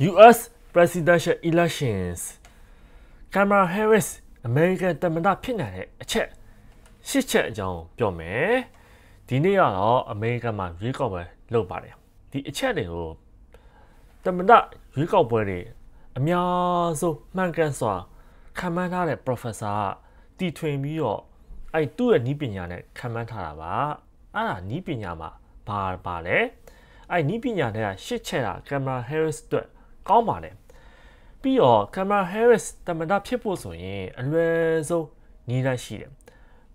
U.S. presidential elections Kamala Harris American သမ္မတဖြစ်နိုင်တဲ့အချက်8ချက်အကြောင်းပြောမယ်ဒီနေ့ကတော့ American မှာရွေးကောက်ပွဲလုပ်ပါတယ်ဒီအချက်တွေကိုသမ္မတရွေးကောက်ပွဲတွေအများဆုံးမှန်ကန်စွာခံမှန်းထားတဲ့ professor ကတီထွင်ပြီးတော့အဲ့သူ့ရဲ့နီးပညာနဲ့ခံမှန်းထားတာပါအဲ့ဒါနီးပညာမှာဘာလဲအဲ့နီးပညာတွေက8ချက်က Kamala Harris အတွက်ကောင်းပါတယ်ပြီးတော့ Kamala Harris သမ္မတဖြစ်ဖို့ဆိုရင်အလွယ်ဆုံးနည်းလမ်းရှိတယ်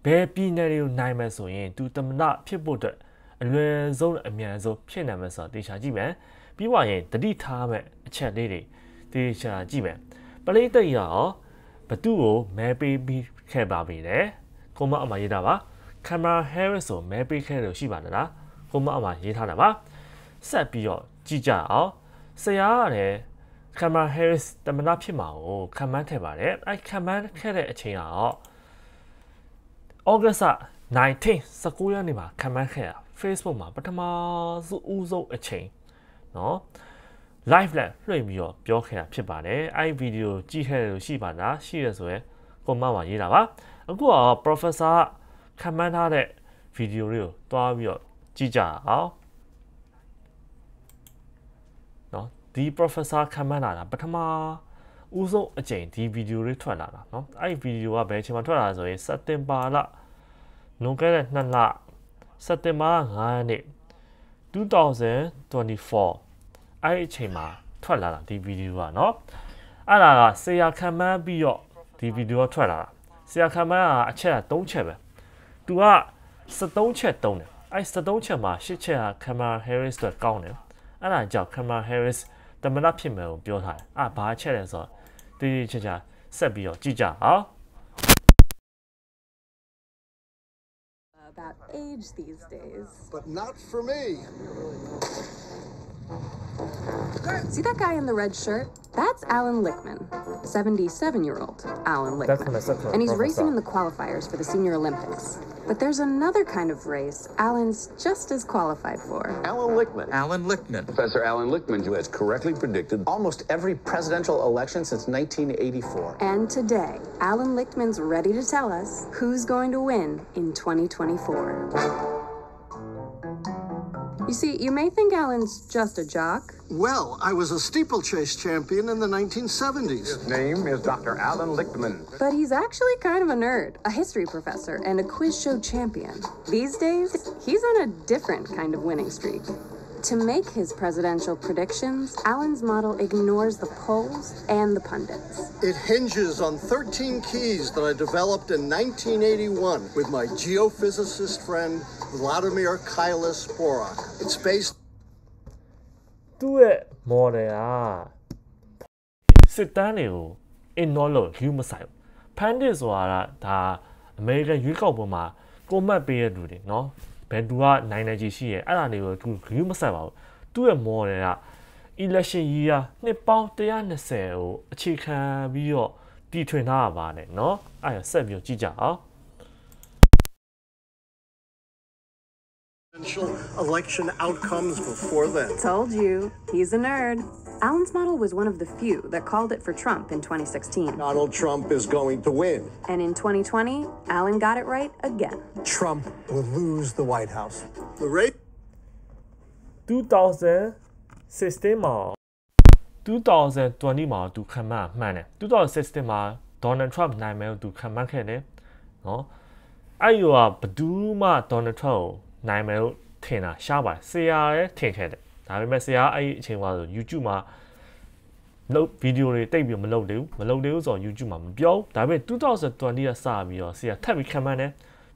ဘယ်ပြည်နယ်တွေကိုနိုင်မယ်ဆိုရင်သူသမ္မတဖြစ်ဖို့အတွက်အလွယ်ဆုံးအမြန်ဆုံးဖြစ်နိုင်မယ်ဆိုတာတေချာကြည့်မယ်ပြီးပါရင်တတိထားမဲ့အချက်လေးတွေတေချာကြည့်မယ်ပရိသတ်ရောဘသူ့ကိုမဲပေးပြီးခဲ့ပါပြီလေကိုမအမရေးတာပါ Kamala Harris ကိုမဲပေးခဲ့လို့ရှိပါလားကိုမအမရေးထားတာပါဆက်ပြီးတော့ကြည့်ကြအောင်ဆရာကလည်း Kamala Harris သမ္မတဖြစ်မှာကိုခံမှန်းခဲ့ပါတယ်အဲ့ခံမှန်းခဲ့တဲ့အချိန်ကတော့August 19 ရက်နေ့မှာခံမှန်းခဲ့တာ Facebook မှာပထမဆုံးအချိန်เนาะ live နဲ့လွှင့်ပြီးတော့ပြောခဲ့တာဖြစ်ပါတယ်အဲ့ဗီဒီယိုကြည့်ခဲ့လို့ရှိပါလားရှိရဆိုရင်ကွန်မန့်မှာရေးတာပါအခုကတော့ professor ခံမှန်းထားတဲ့ဗီဒီယိုလေးကိုတွားပြီးတော့ကြည့်ကြအောင်เนาะဒီ professor ခံမှန်းလာတာပထမဦးဆုံးအချိန်ဒီဗီဒီယိုလေးထွက်လာတာเนาะအဲ့ဗီဒီယိုကဘယ်အချိန်မှာထွက်လာဆိုရင်စက်တင်ဘာလလွန်ခဲ့တဲ့2လစက်တင်ဘာလ9ရက်နေ့2024အဲ့အချိန်မှာထွက်လာတာဒီဗီဒီယိုကเนาะအဲ့ဒါကဆရာခံမှန်းပြီးတော့ဒီဗီဒီယိုကထွက်လာတာဆရာခံမှန်းကအချက်3ချက်ပဲသူက73ချက်တုံးတယ်အဲ့73ချက်မှာ8ချက်က Kamala Harris အတွက်ကောင်းတယ်အဲ့ဒါကြောင့် Kamala Harris သမ္မတဖြစ်မယ်ကိုပြောထားတယ်အဲ့ဘာချက်လဲဆိုတော့တိတိကျကျဆက်ပြီးတော့ကြည့်ကြအောင် About age these days. But not for me. See that guy in the red shirt? That's Alan Lichtman, 77-year-old Alan Lichtman. And he's racing in the qualifiers for the Senior Olympics. But there's another kind of race Alan's just as qualified for. Alan Lichtman. Alan Lichtman. Professor Alan Lichtman, who has correctly predicted almost every presidential election since 1984. And today, Alan Lichtman's ready to tell us who's going to win in 2024. You see, you may think Alan's just a jock. Well, I was a steeplechase champion in the 1970s. His name is Dr. Alan Lichtman. But he's actually kind of a nerd, a history professor, and a quiz show champion. These days, he's on a different kind of winning streak. To make his presidential predictions, Alan's model ignores the polls and the pundits. It hinges on 13 keys that I developed in 1981 with my geophysicist friend Vladimir Kylis-Borak. It's based သူ့ရဲ့ model ကစစ်တမ်းတွေကို ignore လို့ view မဆိုင်ဘူး pundit ဆိုတာဒါ American ရွေးကောက်ပွဲမှာကိုမတ်ပေးတဲ့လူတွေเนาะဘယ်သူကနိုင်နေကြီးရှိရဲ့အဲ့ဒါတွေကိုသူ view မဆိုင်ပါဘူးသူ့ရဲ့ model က election year နှစ်ပေါင်း120ကိုအခြေခံပြီးတော့တည်ထွင်ထားတာပါနဲ့เนาะအဲ့ဒါဆက်ပြီးကြည့်ကြအောင် election outcomes before then. Told you, he's a nerd. Alan's model was one of the few that called it for Trump in 2016. Donald Trump is going to win. And in 2020, Alan got it right again. Trump will lose the White House. The rate 2016မှာ2020မှာသူခံမှန်းမှန်တယ်2016မှာ Donald Trump နိုင်မယ်သူခံမှန်းခဲ့တယ်เนาะအဲ့ရောဘယ်သူမှ Donald Trump ကိုနိုင်မယ်လို့ထင်တာရှားပါတယ်ဆရာလည်းထင်ခဲ့တယ်ဒါပေမဲ့ဆရာအဲ့ဒီအချိန်မှာဆို YouTube မှာလုပ်ဗီဒီယိုတွေတိတ်ပြီးမလုပ်သေးဘူးဆိုတော့ YouTube မှာမပြောဒါပေမဲ့2020ကစပြီးတော့ဆရာထပ်ပြီးခံမှန်းတယ်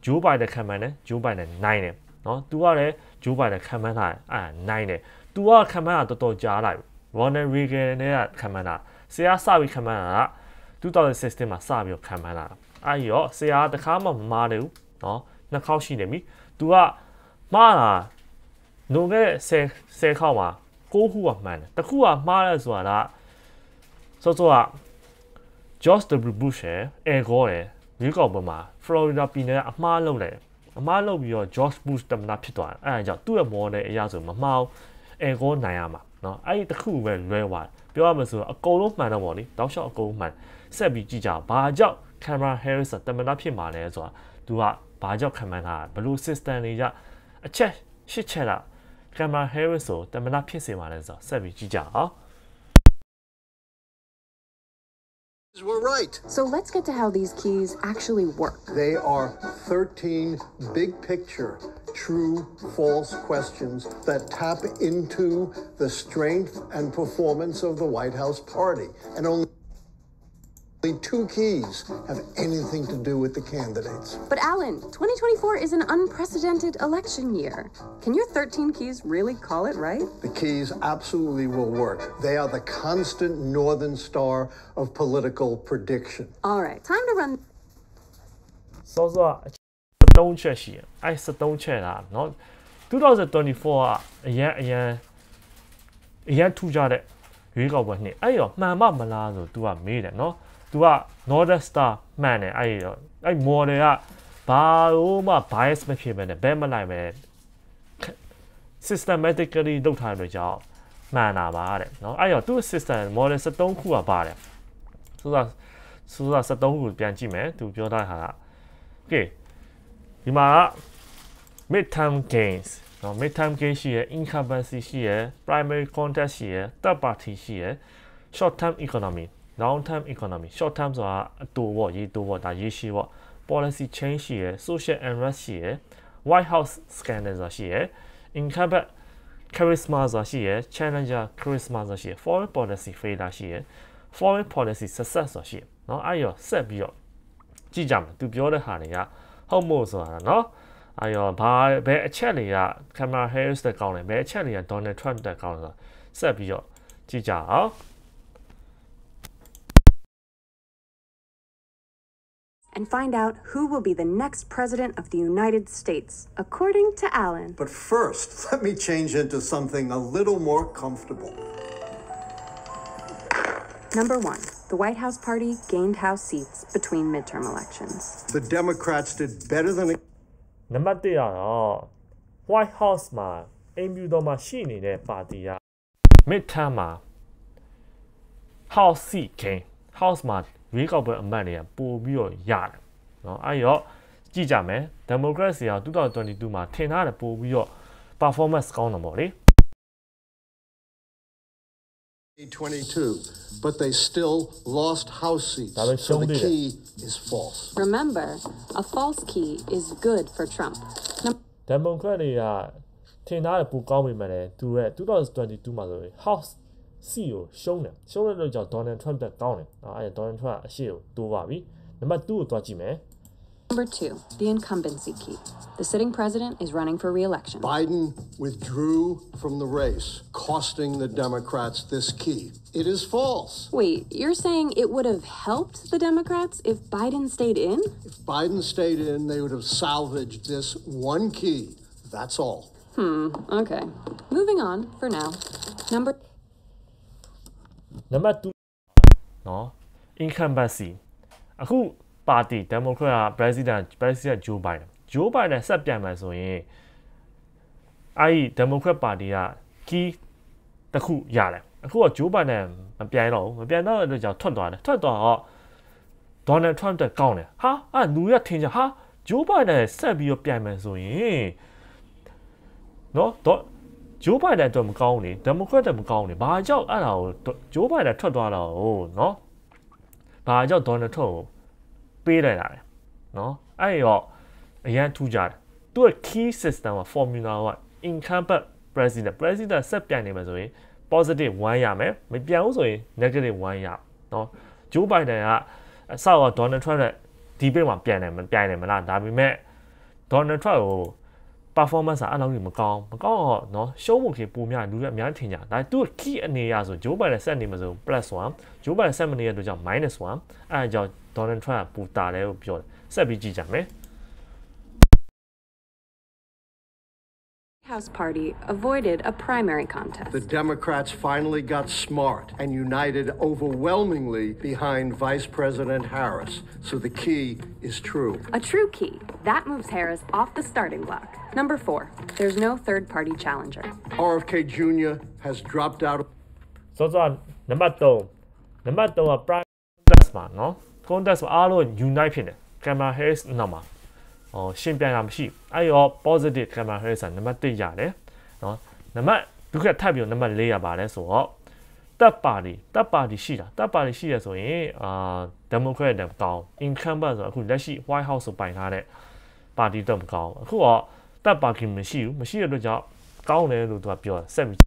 Joe Biden ခံမှန်းတယ် Joe Biden နိုင်တယ်เนาะသူကလည်း Joe Biden ခံမှန်းထားတယ်နိုင်တယ်သူကခံမှန်းတာတော်တော်ကြားလိုက် Ronald Reagan နဲ့ခံမှန်းတာဆရာစပြီးခံမှန်းတာ2016မှာစပြီးတော့ခံမှန်းတာအဲ့ရောဆရာတခါမှမမားတယ်ဘူးเนาะနှစ်ခေါက်ရှိနေပြီသူကမှားတာနိုငယ်10ခေါက်မှာ9ခုကမှန်တယ်တစ်ခုကမှားလဲဆိုတာစောစောက George W. Bush ရဲ့အဲဂေါ်ရဲ့ရွေးကောက်ပွဲမှာ Florida ပြည်နယ်ကအမှားလုပ်တယ်အမှားလုပ်ပြီးတော့ George Bush သမ္မတဖြစ်သွားတယ်အဲဒါကြောင့်သူ့ရဲ့ model အရဆိုမမှားဘူးအဲဂေါ်နိုင်ရမှာ နော်အဲ့ဒီတစ်ခုပဲလွဲသွားပြောရမှာဆိုအကုန်လုံးမှန်တော့ဗောလေတောက်လျှောက်အကုန်မှန်ဆက်ပြီးကြည့်ကြဘာကြောင့် Kamala Harris တမန်တော်ဖြစ်မှာလဲဆိုတာ သူကဘာကြောင့်ခံမှန်းတာဘလို့ system တွေကြအချက်ရှစ်ချက်လား Kamala Harris ကိုတမန်တော်ဖြစ်စေမှာလဲဆိုတော့ဆက်ပြီးကြည့်ကြအောင် We're right. So let's get to how these keys actually work. They are 13 big picture, true, false questions that tap into the strength and performance of the White House party. And only two keys have anything to do with the candidates. But Alan, 2024 is an unprecedented election year. Can your 13 keys really call it right? The keys absolutely will work. They are the constant northern star of political prediction. All right, time to run. စောစောတုံးချက်ရှိတယ်အဲ့73ချက်လားเนาะ2024ကအရန်ထူကြတဲ့ရွေးကောက်ပွဲနှစ်အဲ့ရောမှန်မလားဆို तू ကမေးတယ်เนาะသူက Northern Star မှန်တယ်အဲ့ model ကဘာလို့မှ bias မဖြစ်ပဲနဲ့ဘယ်မလိုက်ပဲ systematically လုပ်ထားတဲ့ကြောင့်မှန်တာပါတဲ့เนาะအဲ့တော့သူ့ system model 73ခုကပါတယ်ဆိုတာ73ခုပြန်ကြည့်မယ်သူပြောထားတာက okay ဒီမှာက midterm gains เนาะ midterm gain ရှိရယ် incumbency ရှိရယ် primary contest ရှိရယ် third party ရှိရယ် short term economy long term economy short term ဆိုတာအတူပေါ့ရေးတူပေါ့ဒါရေးရှိပေါ့ policy change ရှိရယ် social unrest ရှိရယ် white house scandal ဆိုတာရှိရယ် incumbent charisma ဆိုတာရှိရယ် challenger charisma ဆိုတာရှိရယ် foreign policy failure ရှိရယ် foreign policy success ဆိုတာရှိရယ်เนาะအဲ့ရောဆက်ပြီးတော့ကြည့်ကြမယ်သူပြောတဲ့ဟာတွေကဟုတ်မို့ဆိုတာเนาะအဲ့ရောဘယ်အချက်တွေက Kamala Harris တက်ကောင်းတယ်ဘယ်အချက်တွေက Donald Trump တက်ကောင်းလဲဆိုဆက်ပြီးတော့ကြည့်ကြအောင် And find out who will be the next president of the United States, according to Alan. But first, let me change into something a little more comfortable. Number 1, the White House party gained House seats between midterm elections. The Democrats did better than... နံပါတ်1ကတော့ White House မှာအိမ်ဖြူတော်မှာရှိနေတဲ့ပါတီက midterm မှာ House seat gain House မှာရွေးကောက်ပွဲအမတ်တွေကပို့ပြီးတော့ရတယ်เนาะအဲ့တော့ကြည့်ကြမယ် Democrats က2022မှာထင်ထားတယ်ပို့ပြီးတော့ performance ကောင်းတယ်ပေါ့လေ 22, but they still lost House seats. So the key is false. Remember, a false key is good for Trump. Democrat တွေကထင်ထားတယ်ပိုကောင်းပြီမဲ့လေသူရဲ့2022မှာဆိုရင် House seat ကိုရှုံးတဲ့လို့ကြောင့် Donald Trump တက်ကောင်းတယ်အဲ့ Donald Trump အရှိကိုတိုးပါပြီနံပါတ်2ကိုတွားကြည့်မယ် Number 2, the incumbency key. The sitting president is running for re-election. Biden withdrew from the race, costing the Democrats this key. It is false. Wait, you're saying it would have helped the Democrats if Biden stayed in? If Biden stayed in, they would have salvaged this one key. That's all. Okay. Moving on for now. Number 2เนาะ incumbency အခုပါတီ Democrat President Joe Biden ဆက်ပြန်မယ်ဆိုရင်အဲ့ဒီ Democrat ပါတီက key တစ်ခုရတယ်အခုက Joe Biden မပြန်တော့တဲ့ကြောင့်ထွက်သွားတော့ Donald Trump တက်ကောင်းတယ်ဟာအဲ့လူရထင်ကြဟာ Joe Biden ဆက်ပြီးတော့ပြန်မယ်ဆိုရင်နော်Joe Biden တော့မကောင်းဘူး Democrat တော့မကောင်းဘူးဘာကြောင့်အဲ့ဒါကို Joe Biden ထွက်သွားတော့เนาะဘာကြောင့် Donald Trump ကိုပေးလိုက်တာလဲเนาะအဲ့ရောအရန်ထူးကြတယ်သူ့ key system က formula က incumbent president ဆက်ပြန်နေမှာဆိုရင် positive 1ရမယ်မပြန်ဘူးဆိုရင် negative 1ရเนาะ Joe Biden ကအဆောက် Donald Trump နဲ့ဒီဘက်မှာပြန်တယ်မလားဒါပေမဲ့ Donald Trump ကိုperformance အဲ့လောက်ကြီးမကောင်းတော့เนาะရှုံးမှုခေပုံများလူတွေအများထင်ကြဒါသူ့ key အနေအရဆို Joe Biden ဆက်နေမှာဆို +1 Joe Biden ဆက်မနေရတဲ့ကြောင့် -1 အဲ့ဒါကြောင့် Donald Trump ပူတာတယ်လို့ပြောတယ်ဆက်ပြီးကြည့်ကြမယ် House party avoided a primary contest. The Democrats finally got smart and united overwhelmingly behind Vice President Harris. So the key is true. A true key. That moves Harris off the starting block. Number 4, there's no third-party challenger. RFK Jr. has dropped out. စောစောနံပါတ်3နံပါတ်3က prime contest မှာเนาะ contest မှာအားလုံး unite ဖြစ်တယ် Kamala Harris နောက်မှာရှင်းပြတာမရှိအဲ့ရော positive Kamala Harris နံပါတ်1ရတယ်เนาะနံပါတ်ဒုက္ခထပ်ပြီးနံပါတ်4ရပါတယ်ဆိုတော့တပ်ပါတီရှိတာတပ်ပါတီရှိရဆိုရင်Democrat တွေကောင်း incumbent ဆိုအခုလက်ရှိ White House ကိုပိုင်ထားတဲ့ပါတီတော့မကောင်းအခုတော့တပ်ပါတီမရှိတဲ့အတွက်ကြောင့်ကောင်းတယ်လို့သူကပြောဆက်ပြီး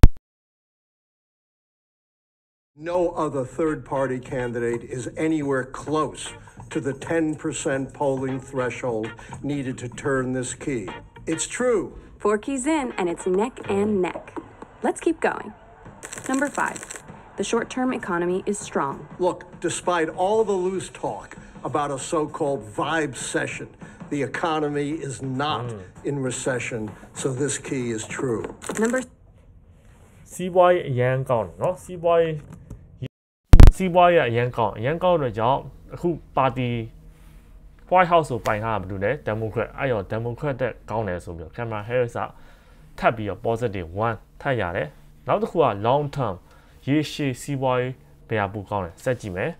No other third-party candidate is anywhere close to the 10% polling threshold needed to turn this key. It's true. 4 keys in, and it's neck and neck. Let's keep going. Number 5, the short-term economy is strong. Look, despite all the loose talk about a so-called vibe session, the economy is not in recession, so this key is true. Number စီးပွားရေးအရန်ကောင်းတယ်เนาะစီးပွားရေးအရန်ကောင်းတဲ့ကြောင့်အခုပါတီ White House ကိုပိုင်ထားတာဘာလို့လဲ Democrat အဲ့ရော Democrat တဲ့ကောင်းတယ်ဆိုပြီးတော့ Kamala Harris ကထပ်ပြီးတော့ positive 1ထပ်ရတယ်နောက်တစ်ခုက long term ရေရှည်စီးပွားရေးဘယ်ဟာပိုကောင်းလဲဆက်ကြည့်မယ်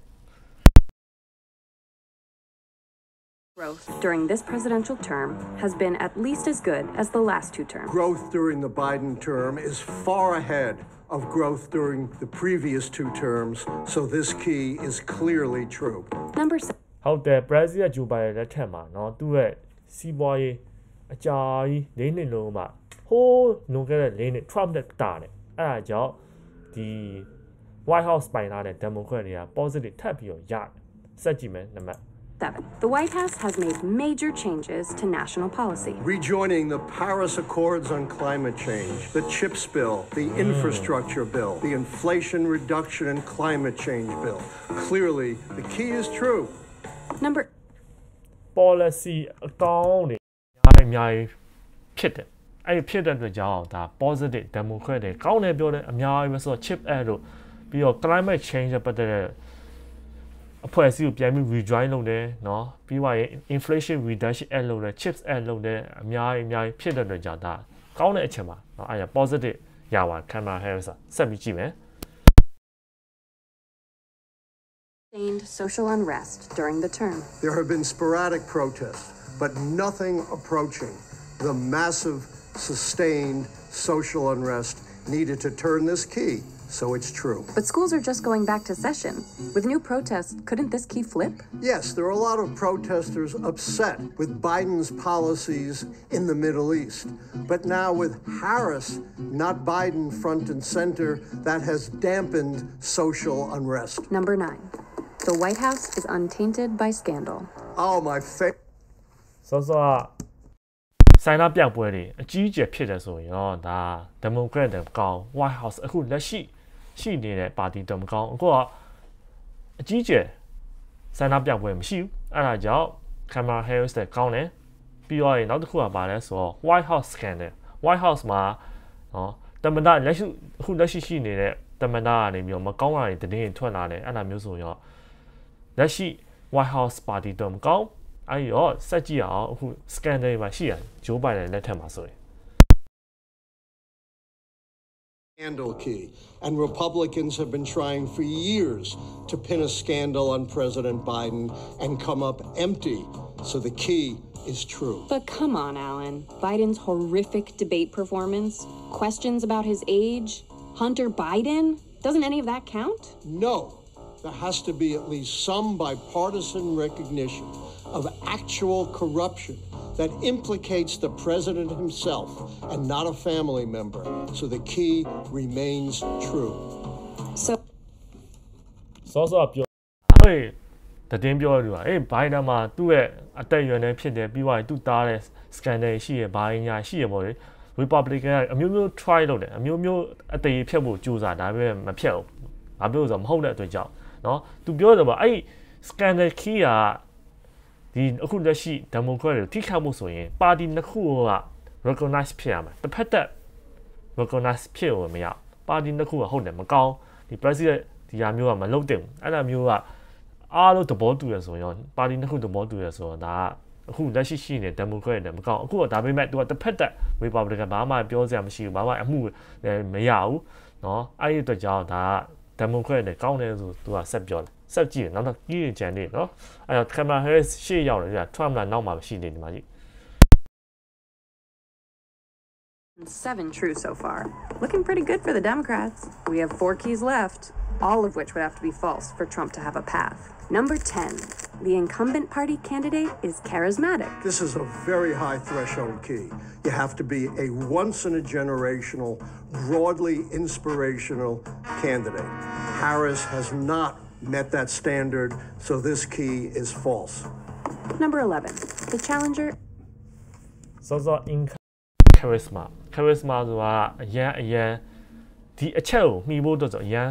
growth during this presidential term has been at least as good as the last 2 terms. Growth during the Biden term is far ahead of growth during the previous 2 terms, so this key is clearly true. Number 6. ဟုတ်တယ် President Joe Biden လက်ထက်မှာเนาะသူ့ရဲ့စီးပွားရေးအကြာကြီး၄နှစ်လုံးမှာဟိုးလွန်ခဲ့တဲ့၄နှစ် Trump နဲ့တာတယ်အဲ့ဒါကြောင့်ဒီ White House ပိုင်ထားတဲ့ Democrat တွေက positive ထပ်ပြီးတော့ရတယ်ဆက်ကြည့်မယ်နံပါတ် 7. The White House has made major changes to national policy. Rejoining the Paris Accords on climate change, the CHIPS bill, the infrastructure bill, the Inflation Reduction and Climate Change bill. Clearly, the key is true. Number policy အကောင်းတွေအများကြီးဖြစ်တယ်အဲ့ဒီဖြစ်တဲ့အတွက်ကြောင့်ဒါ positive Democrat တွေကောင်းတယ်ပြောတယ်အများကြီးပဲဆိုတော့ chip act တို့ပြီးတော့ climate change နဲ့ပတ်သက်တဲ့အဖွဲ့အစည်းကိုပြန်ပြီး rejoin လုပ်တယ်เนาะပြီးသွားရင် inflation reduction act လုပ်တယ် chips act လုပ်တယ်အများကြီးဖြစ်တဲ့အတွက်ကြောင့်ဒါကောင်းတဲ့အချက်မှာเนาะအဲ့ဒါ positive ရပါ Kamala Harris ဆက်ပြီးကြည့်မယ် sustained social unrest during the term. There have been sporadic protests, but nothing approaching the massive, sustained social unrest needed to turn this key. So it's true. But schools are just going back to session. With new protests, couldn't this key flip? Yes, there are a lot of protesters upset with Biden's policies in the Middle East. But now with Harris, not Biden, front and center, that has dampened social unrest. Number 9. The White House is untainted by scandal. Oh, my favorite. စောစောဆိုင်နာပြောက်ပွဲတွေအကြီးအကျယ်ဖြစ်တယ်ဆိုရင်တော့ဒါ Democrat တွေကောင်း White House အခုလက်ရှိနေတဲ့ပါတီတွေမကောင်းအခုကအကြီးအကျယ်ဆိုင်နာပြောက်ပွဲမရှိဘူးအဲ့ဒါကြောင့် Kamala Harris တွေကောင်းတယ်ပြီးတော့နောက်တစ်ခုကပါလဲဆိုတော့ White House scandal White House မှာနော်တမန်တော်အခုလက်ရှိနေတဲ့တမန်တော်ကနေပြီးတော့မကောင်းတာတွေတည်င်းထွက်လာတယ်အဲ့ဒါမျိုးဆိုရောလက်ရှိ White House ပါတီတွေမကောင်းအဲ့ရောဆက်ကြည့်အောင်အခု scandal မှာရှိရ Joe Biden လက်ထက်မှာဆိုရင် Scandal key, and Republicans have been trying for years to pin a scandal on President Biden and come up empty. So the key is true. But come on, Alan. Biden's horrific debate performance, questions about his age, Hunter Biden, doesn't any of that count? No. There has to be at least some bipartisan recognition of actual corruption that implicates the president himself and not a family member. So the key remains true. So ပြောအေးတည်င်းပြောလို့အေး Biden မှာသူ့ရဲ့အသက်အရွယ်နဲ့ဖြစ်တယ်ပြီးသွားရင်သူ့သားတဲ့ scandal ရှိရဘာညာရှိရပေါ့လေ Republican ကအမျိုးမျိုး try လုပ်တယ်အမျိုးမျိုးအသေးဖြတ်ဖို့ကြိုးစားဒါပေမဲ့မဖြတ်ဘူးဘာဖြစ်လို့ဆိုတော့မဟုတ်တဲ့အတွက်ကြောင့်เนาะသူပြောတယ်ပေါ့အဲ့ scandal key ကဒီအခုလက်ရှိ Democrat တွေထိခိုက်မှုဆိုရင်ပါတီနှစ်ခုက recognize ဖြစ်ရမယ်တစ်ဖက်သက် recognize ဖြစ်လို့မရပါတီတစ်ခုကဟုတ်တယ်မကောင်းဒီ president ဒီဟာမျိုးကမလုပ်တင်အဲ့ဒါမျိုးကအားလုံးသဘောတူရဆိုရင်ပါတီတစ်ခုသဘောတူရဆိုတော့ဒါအခုလက်ရှိရှိနေ Democrat နဲ့မကောင်းအခုကဒါပေမဲ့သူကတစ်ဖက်သက် Republican ဘာမှပြောစရာမရှိဘူးဘာမှအမှုမရဘူးเนาะအဲ့ဒီအတွက်ကြောင့်ဒါ Democrat နဲ့ကောင်းတယ်ဆိုသူကဆက်ပြောတယ်ဆက်ကြည့်နောက်တော့ကြီးကြံနေเนาะအဲ့တော့ Kamala Harris ရှေ့ရောက်တယ်ကြာ Trump လာနောက်မှာမရှိနေဒီမှာကြီး 7 true so far. Looking pretty good for the Democrats. We have 4 keys left, all of which would have to be false for Trump to have a path. Number 10. The incumbent party candidate is charismatic. This is a very high threshold key. You have to be a once-in-a-generational, broadly inspirational candidate. Harris has not met that standard, so this key is false. Number 11. The challenger So charisma ဆိုတာအရန်ဒီအချက်ကိုမှီဖို့တော့ဆိုအရန်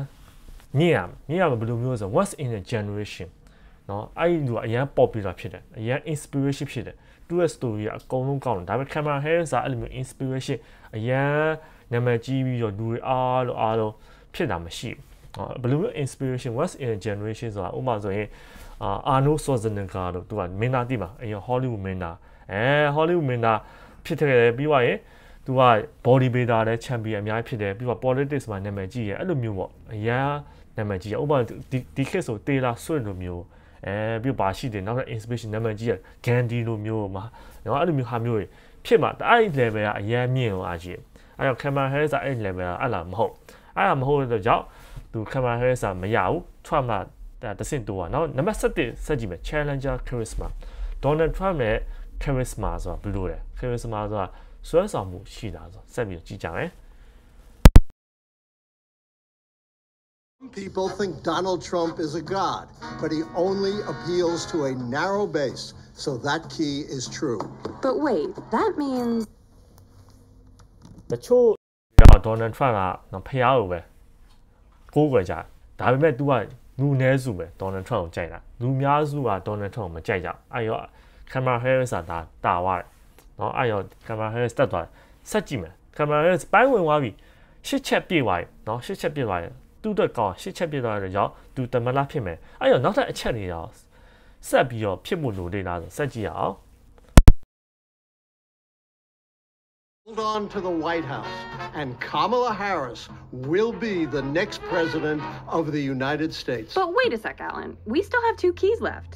မြင်ရမယ်ဘယ်လိုမျိုးဆို once in a generation เนาะအဲ့ဒီလူကအရန် popular ဖြစ်တယ်အရန် inspiration ဖြစ်တယ်သူ့ရဲ့ story ကအကုန်လုံးကောင်းတယ်ဒါပေမဲ့ Kamala Harris ကအဲ့လိုမျိုး inspiration အရန်နာမည်ကြီးပြီးတော့လူတွေအားလုံးဖြစ်တာမရှိဘူးဘယ်လိုမျိုး inspiration once in a generation ဆိုတာဥပမာဆိုရင်Arnold Schwarzenegger တို့သူကမင်းသားတိမှာအရင် Hollywood မင်းသားHollywood မင်းသားဖြစ်တယ်ပြီးသွားရင်သူက body builder နဲ့ champion အများကြီးဖြစ်တယ်ပြီးတော့ politics မှာနာမည်ကြီးရအဲ့လိုမျိုးပေါ့အရာနာမည်ကြီးရဥပမာဒီခေတ်ဆို Taylor Swift လိုမျိုးပြီးပါရှိတယ်နောက်ထပ် inspiration နာမည်ကြီးရ Gandhi လိုမျိုးမှာနော်အဲ့လိုမျိုးဟာမျိုးဖြစ်မှာအဲ့ level ကအရန်မြင့်အောင်ရှိအဲ့တော့ Kamala Harris အဲ့ level ကအဲ့လားမဟုတ်တော့ကြောင့်သူ Kamala Harris မရဘူး Trump ကတဆင့်တူอ่ะနော်နံပါတ်7ဆက်ကြည့်မယ် challenger charisma Donald Trump ရဲ့ charisma ဆိုတာဘယ်လိုလဲ charisma ဆိုတာစွဲဆောင်မှုရှိတာဆိုဆက်ပြီးကြည့်ကြမယ် People think Donald Trump is a god, but he only appeals to a narrow base, so that key is true. But wait, that means တချို့Donald Trump ကဖျားလို့ပဲကိုးကွယ်ကြဒါပေမဲ့ तू ကလူနည်းစုပဲ Donald Trump ကိုကြိုက်တာလူများစုက Donald Trump ကိုမကြိုက်ကြအဲ့ရော Kamala Harris ကတာသွားတယ်နော်အဲ့ရော Kamala Harris တက်သွားတယ်ဆက်ကြည့်မယ် Kamala Harris ပိုင်းဝင်သွားပြီ8ချက်ပြည့်သွားပြီနော်8ချက်ပြည့်သွားတယ်သူ့အတွက်ကောင်း8ချက်ပြည့်သွားတဲ့ကြောင့်သူတမန်လာဖြစ်မယ်အဲ့ရောနောက်ထပ်အချက်တွေတော့ဆက်ပြီးတော့ဖြစ်ဖို့လိုသေးလားဆိုဆက်ကြည့်ရအောင် Hold on to the White House, and Kamala Harris will be the next president of the United States. But wait a sec, Alan. We still have 2 keys left.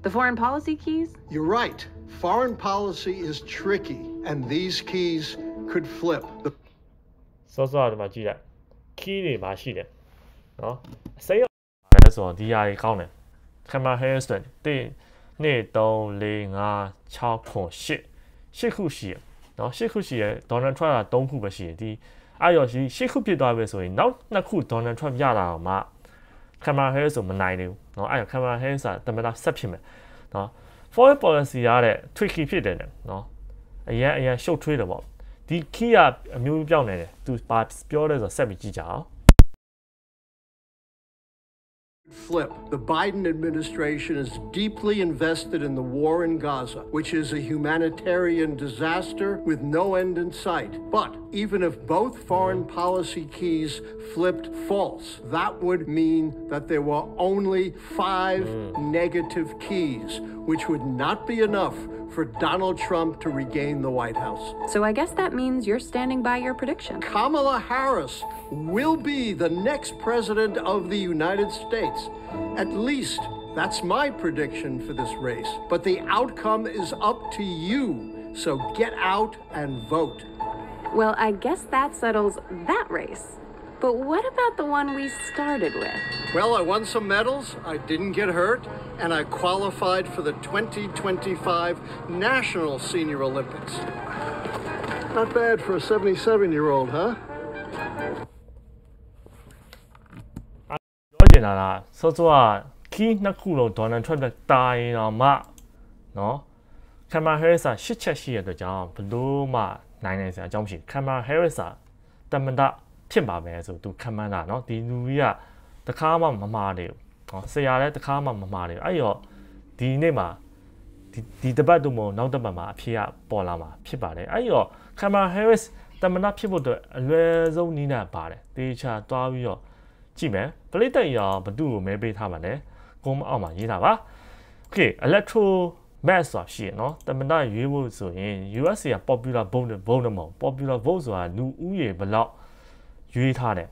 The foreign policy keys? You're right. Foreign policy is tricky, and these keys could flip. So ဒီမှာကြည့်လိုက် key တွေမှာရှိတယ်နော်စိတ်ရလဲဆိုတော့ဒီຢာတွေကောင်းတယ် Kamala Harris တဲ့1 2 3 4 5 6 8ခုရှိရနော်8ခုရှိရ Donald Trump က3ခုပဲရှိတယ်ဒီအဲ့ရောရှိ8ခုဖြစ်သွားပြီဆိုရင်နောက်2ခု Donald Trump ရတာတော့မှ Kamala Harris ကိုမနိုင်သေးဘူးနော်အဲ့ Kamala Harris ကတမန်တော်ဆက်ဖြစ်မယ်နော် foreign policy ရတဲ့ tricky ဖြစ်တယ်နော်အရန်ရှုပ်ထွေးတယ်ပေါ့ဒီ key ကအမျိုးပြောင်းနေတယ်သူပါပြောလဲဆိုဆက်ပြီးကြည့်ကြအောင် Flip. The Biden administration is deeply invested in the war in Gaza, which is a humanitarian disaster with no end in sight. But even if both foreign policy keys flipped false, that would mean that there were only 5 negative keys, which would not be enough for Donald Trump to regain the White House. So I guess that means you're standing by your prediction. Kamala Harris will be the next president of the United States. At least that's my prediction for this race. But the outcome is up to you. So get out and vote. Well, I guess that settles that race. But what about the one we started with? Well, I won some medals, I didn't get hurt, and I qualified for the 2025 National Senior Olympics. Not bad for a 77-year-old, huh? ပြောချင်တာကစောစောက key 2ခုလုံး Donald Trump နဲ့တာရင်တော့မှနော် Kamala Harris 8ချက်ရှိရတဲ့ကြောင့်ဘလို့မှနိုင်စရာအကြောင်းမရှိ Kamala Harris တမန်တော်ဖြစ်ပါမယ်ဆိုသူခံမှန်းတာเนาะဒီလူကြီးကတခါမှမမှားတယ်เนาะဆရာလည်းတခါမှမမှားတယ်အဲ့ရောဒီနေ့မှာ ဒီတပတ်တို့မို့နောက်တပတ်မှာအဖြစ်ပေါ်လာမှာဖြစ်ပါတယ်အဲ့တော့ Kamala Harris တမနာဖြစ်ဖို့အတွက်အလွယ်ဆုံးနည်းနဲ့ပါတယ်တေချာတွားပြီးတော့ကြည့်မယ်ပရိသတ်ရောဘသူ့ကိုမဲပေးထားမှာလဲကုန်းအောက်မှာရေးထားပါ Okay electro mass ဆိုတာရှိရနော်တမနာရွေးဖို့ဆိုရင် USA က popular vote နဲ့ vote မဟုတ် popular vote ဆိုတာလူဦးရေဘယ်လောက်ရွေးထားတယ်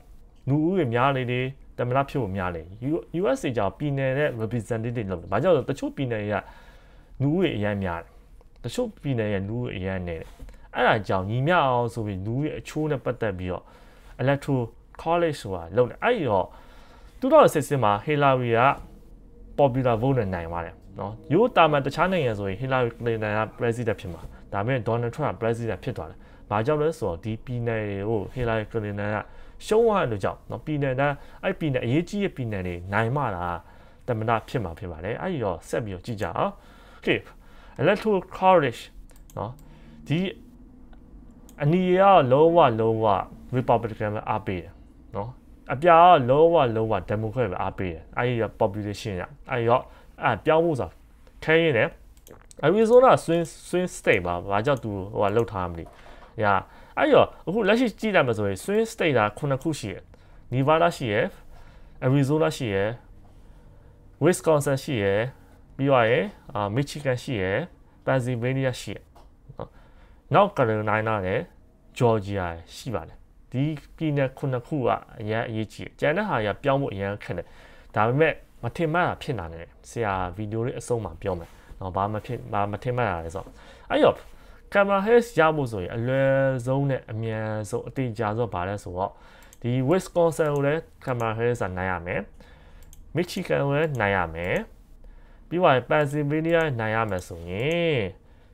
လူဦးရေများလေလေတမနာဖြစ်ဖို့များလေ USA ကြောင့်ပြည်နယ်နဲ့ representative လုပ်တယ်ဘာကြောင့်လဲတချို့ပြည်နယ်တွေကလူဦးရေအများများတယ်တချို့ပြည်နယ်ရဲ့လူဦးရေအများနေတယ်အဲ့ဒါကြောင့်ညီမျှအောင်ဆိုပြီးလူရဲ့အချိုးနဲ့ပတ်သက်ပြီးတော့ electoral college ဆိုတာလုပ်တယ်အဲ့တော့2016မှာ Hillary က popular vote နဲ့နိုင်သွားတယ်နော်ရိုးတာမှတခြားနိုင်ငံဆိုရင် Hillary Clinton က president ဖြစ်မှာဒါပေမဲ့ Donald Trump က president ဖြစ်သွားတယ်ဘာကြောင့်လဲဆိုတော့ဒီပြည်နယ်တွေကို Hillary Clinton ကရှုံးသွားတဲ့ကြောင့်နော်ပြည်နယ်တိုင်းအဲ့ပြည်နယ်အရေးကြီးတဲ့ပြည်နယ်တွေနိုင်မှတာတမနာဖြစ်မှာဖြစ်ပါတယ်အဲ့တော့ဆက်ပြီးတော့ကြည့်ကြအောင် Okay electoral college နော်ဒီအနီရောလုံးဝ Republican ပဲအားပေးတယ်နော်အပြာရောလုံးဝ Democrat ပဲအားပေးတယ်အဲ့ဒီ population ရအဲ့ရောပြောင်းဖို့ဆိုခဲရင်းတယ် Arizona swing state ပါဘာကြောင့်သူဟိုကလောက်ထားမလဲညာအဲ့ရောအခုလက်ရှိကြည့်လိုက်မှဆိုရင် swing state က9ခုရှိရယ် Nevada ရှိရယ် Arizona ရှိရယ် Wisconsin ရှိရယ်ပြီးတော့ရယ်Michigan ရှိရယ် Pennsylvania ရှိရယ်နောက် Carolina နဲ့ Georgia ရှိပါတယ်ဒီပြည်နယ်9ခုကအရင်အရေးကြီးကျန်တဲ့ဟာတွေကပြောင်းဖို့အရင်ခက်တယ်ဒါပေမဲ့မထင်မှတ်တာဖြစ်နေတယ်ဆရာဗီဒီယိုလေးအဆုံးမှာပြောမယ်နော်ဘာမထင်မှတ်တာလဲဆိုအဲ့တော့ Kamala Harris ရဖို့ဆိုရင်အလွယ်ဆုံးနဲ့အမြန်ဆုံးအတိအကျဆုံးပါလဲဆိုတော့ဒီ Wisconsin ကိုလည်း Kamala Harris ကနိုင်ရမယ် Michigan ကိုလည်းနိုင်ရမယ်ပြီးတော့ Pennsylvania နိုင်ရမယ်ဆိုရင်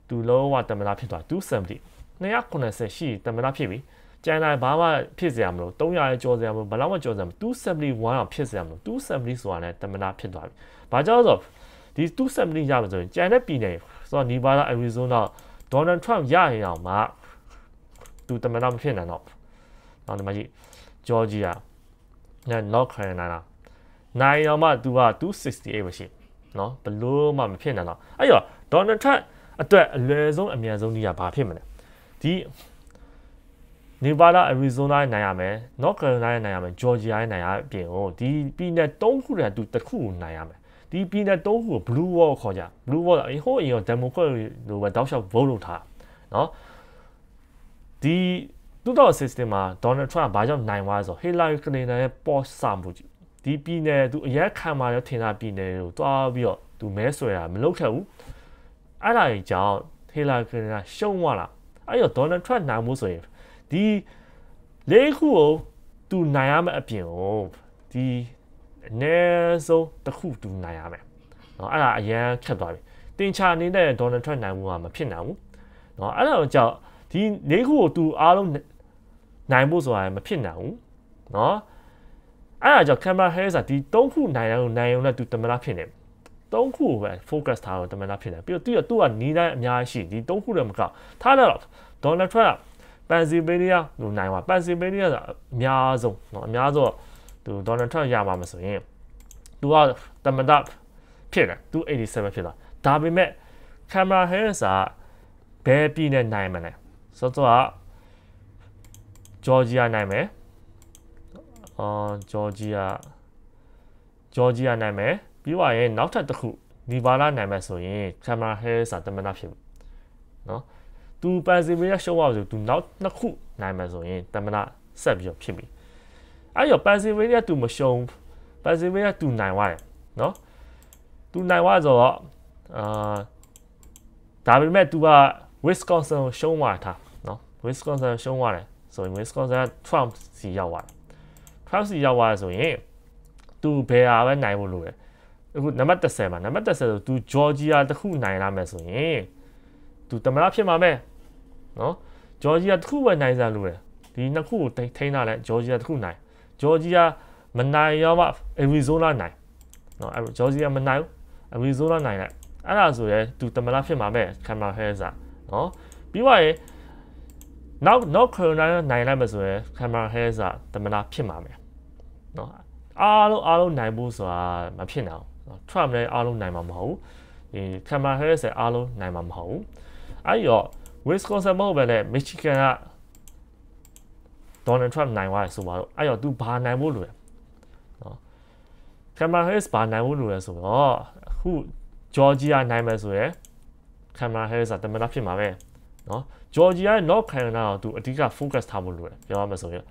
သူလုံးဝတမနာဖြစ်သွား270 290ရှိတမနာဖြစ်ပြီကျန်တိုင်းဘာမှဖြစ်စရာမလို300ကျော်စရာမလိုဘယ်လောက်မှကျော်စရာမလို271အောင်ဖြစ်စရာမလို270ဆိုတာလည်းတမနာဖြစ်သွားပြီ။ဘာကြောင့်ဆိုဒီ270ရမယ်ဆိုရင်ကျန်တဲ့ပြည်နယ်ဆိုတော့ Nevada Arizona Donald Trump ရရင်အောင်မှသူတမနာမဖြစ်နိုင်တော့။နောက်ဒီမှာကြည့် Georgia နဲ့ North Carolina နိုင်အောင်မှသူက268ပဲရှိနော်ဘလို့မှမဖြစ်နိုင်တော့အဲ့တော့ Donald Trump အတွက်အလွယ်ဆုံးအမြန်ဆုံးကြီးကဘာဖြစ်မလဲဒီ Nevada Arizona နိုင်ရမယ် North Carolina နိုင်ရမယ် Georgia နိုင်ရအပြင်ကိုဒီပြည်နယ်3ခုတည်းသူတစ်ခုကိုနိုင်ရမယ်ဒီပြည်နယ်3ခုကို Blue Wall ခေါ်ကြ Blue Wall ဟိုအရင် Democrat လို့ပဲတောက်လျှောက် vote လုပ်ထားနော်ဒီ2016မှာ Donald Trump ဘာကြောင့်နိုင်သွားဆို Hillary Clinton ရဲ့ post စမှုဒီပြည်နယ်သူအရက်ခံမှာရောထင်တာပြည်နယ်ကိုတွားပြီးတော့သူမဲဆွဲတာမလုပ်ခဲ့ဘူးအဲ့ဒါကြီးကြောင့် Hillary Clinton ရှုံးသွားတာအဲ့တော့ Donald Trump နိုင်မှုဆိုရင်ဒီလေးခုကိုသူနိုင်ရမယ့်အပြင်ကိုဒီအနည်းဆုံးတစ်ခုသူနိုင်ရမယ်เนาะအဲ့ဒါအရန်ခက်သွားပြီတင်ချာနေတဲ့ Donald Trump နိုင်မှုကမဖြစ်နိုင်ဘူးเนาะအဲ့ဒါကြောင့်ဒီလေးခုကိုသူအားလုံးနိုင်ဖို့ဆိုတာမဖြစ်နိုင်ဘူးเนาะအဲ့ဒါကြောင့် Kamala Harris ကဒီ၃ခုနိုင်ရုံနဲ့သူတမနာဖြစ်နေ၃ခုပဲ focus ထားတော့တမနာဖြစ်နေပြီးတော့သူကနီးတိုင်းအများကြီးရှိဒီ၃ခုလည်းမကောက်ထားတော့ Donald Trump Pennsylvania လို့နိုင်ပါ Pennsylvania ကအများဆုံးเนาะအများဆုံးသူ Donald Trump ရမှာမဆိုရင်သူကတမနာဖြစ်တယ်သူ87ဖြစ်သွားဒါပေမဲ့ Kamala Harris ကဘယ်ပြည်နယ်နိုင်မလဲဆိုတော့ Georgia နိုင်မယ်Georgia နိုင်မယ်ပြီးတော့ရင်နောက်ထပ်တစ်ခု Nevada နိုင်မယ်ဆိုရင် Kamala Harris ကတမနာဖြစ်ဘူးเนาะသူ Pennsylvania ရှုံးသွားဆိုသူနောက်နှစ်ခုနိုင်မယ်ဆိုရင်တမနာဆက်ပြီးတော့ဖြစ်ပြီအဲ့တော့ Pennsylvania သူမရှုံး Pennsylvania သူနိုင်သွားတယ်เนาะသူနိုင်သွားဆိုတော့ဒါပေမဲ့သူက Wisconsin ကိုရှုံးသွားတာเนาะ Wisconsin ရှုံးသွားတယ်ဆိုရင် Wisconsin Trump စီရောက်သွားတယ် Trump စီရောက်သွားဆိုရင်သူဘယ်ဟာပဲနိုင်ဖို့လိုတယ်အခုနံပါတ်30မှာနံပါတ်30ဆိုသူ Georgia တခုနိုင်လာမယ်ဆိုရင်သူတမနာဖြစ်မှာပဲเนาะ Georgia တခုပဲနိုင်စားလို့တယ်ဒီနှစ်ခုကိုထိန်းထားလိုက် Georgia တခုနိုင် Georgia မနိုင်ရောမှ Arizona နိုင်เนาะ Georgia မနိုင်ဘူး Arizona နိုင်လိုက်အဲ့ဒါဆိုရင်သူတမနာဖြစ်မှာပဲ Kamala Harris เนาะပြီးတော့ရင်နောက် North Carolina နိုင်လိုက်မယ်ဆိုရင် Kamala Harris တမနာဖြစ်မှာပဲเนาะအားလုံးနိုင်ဖို့ဆိုတာမဖြစ်နိုင်ဘူး Trump လည်းအားလုံးနိုင်မှာမဟုတ်ဘူး Kamala Harris အားလုံးနိုင်မှာမဟုတ်ဘူးအဲ့တော့ Wisconsin မဟုတ်ပဲလေ Michigan က Donald Trump နိုင်သွားတယ်ဆိုပါတော့အဲ့တော့ तू ဘာနိုင်ဖို့လိုလဲနော် Kamala Harris ဘာနိုင်ဖို့လိုလဲဆိုတော့အခု Georgia နိုင်မယ်ဆိုရင် Kamala Harris ကတမန်တော်ဖြစ်မှာပဲနော် Georgia နဲ့ North Carolina ကို तू အဓိက focus ထားဖို့လိုတယ်ပြောရမယ်ဆိုရင်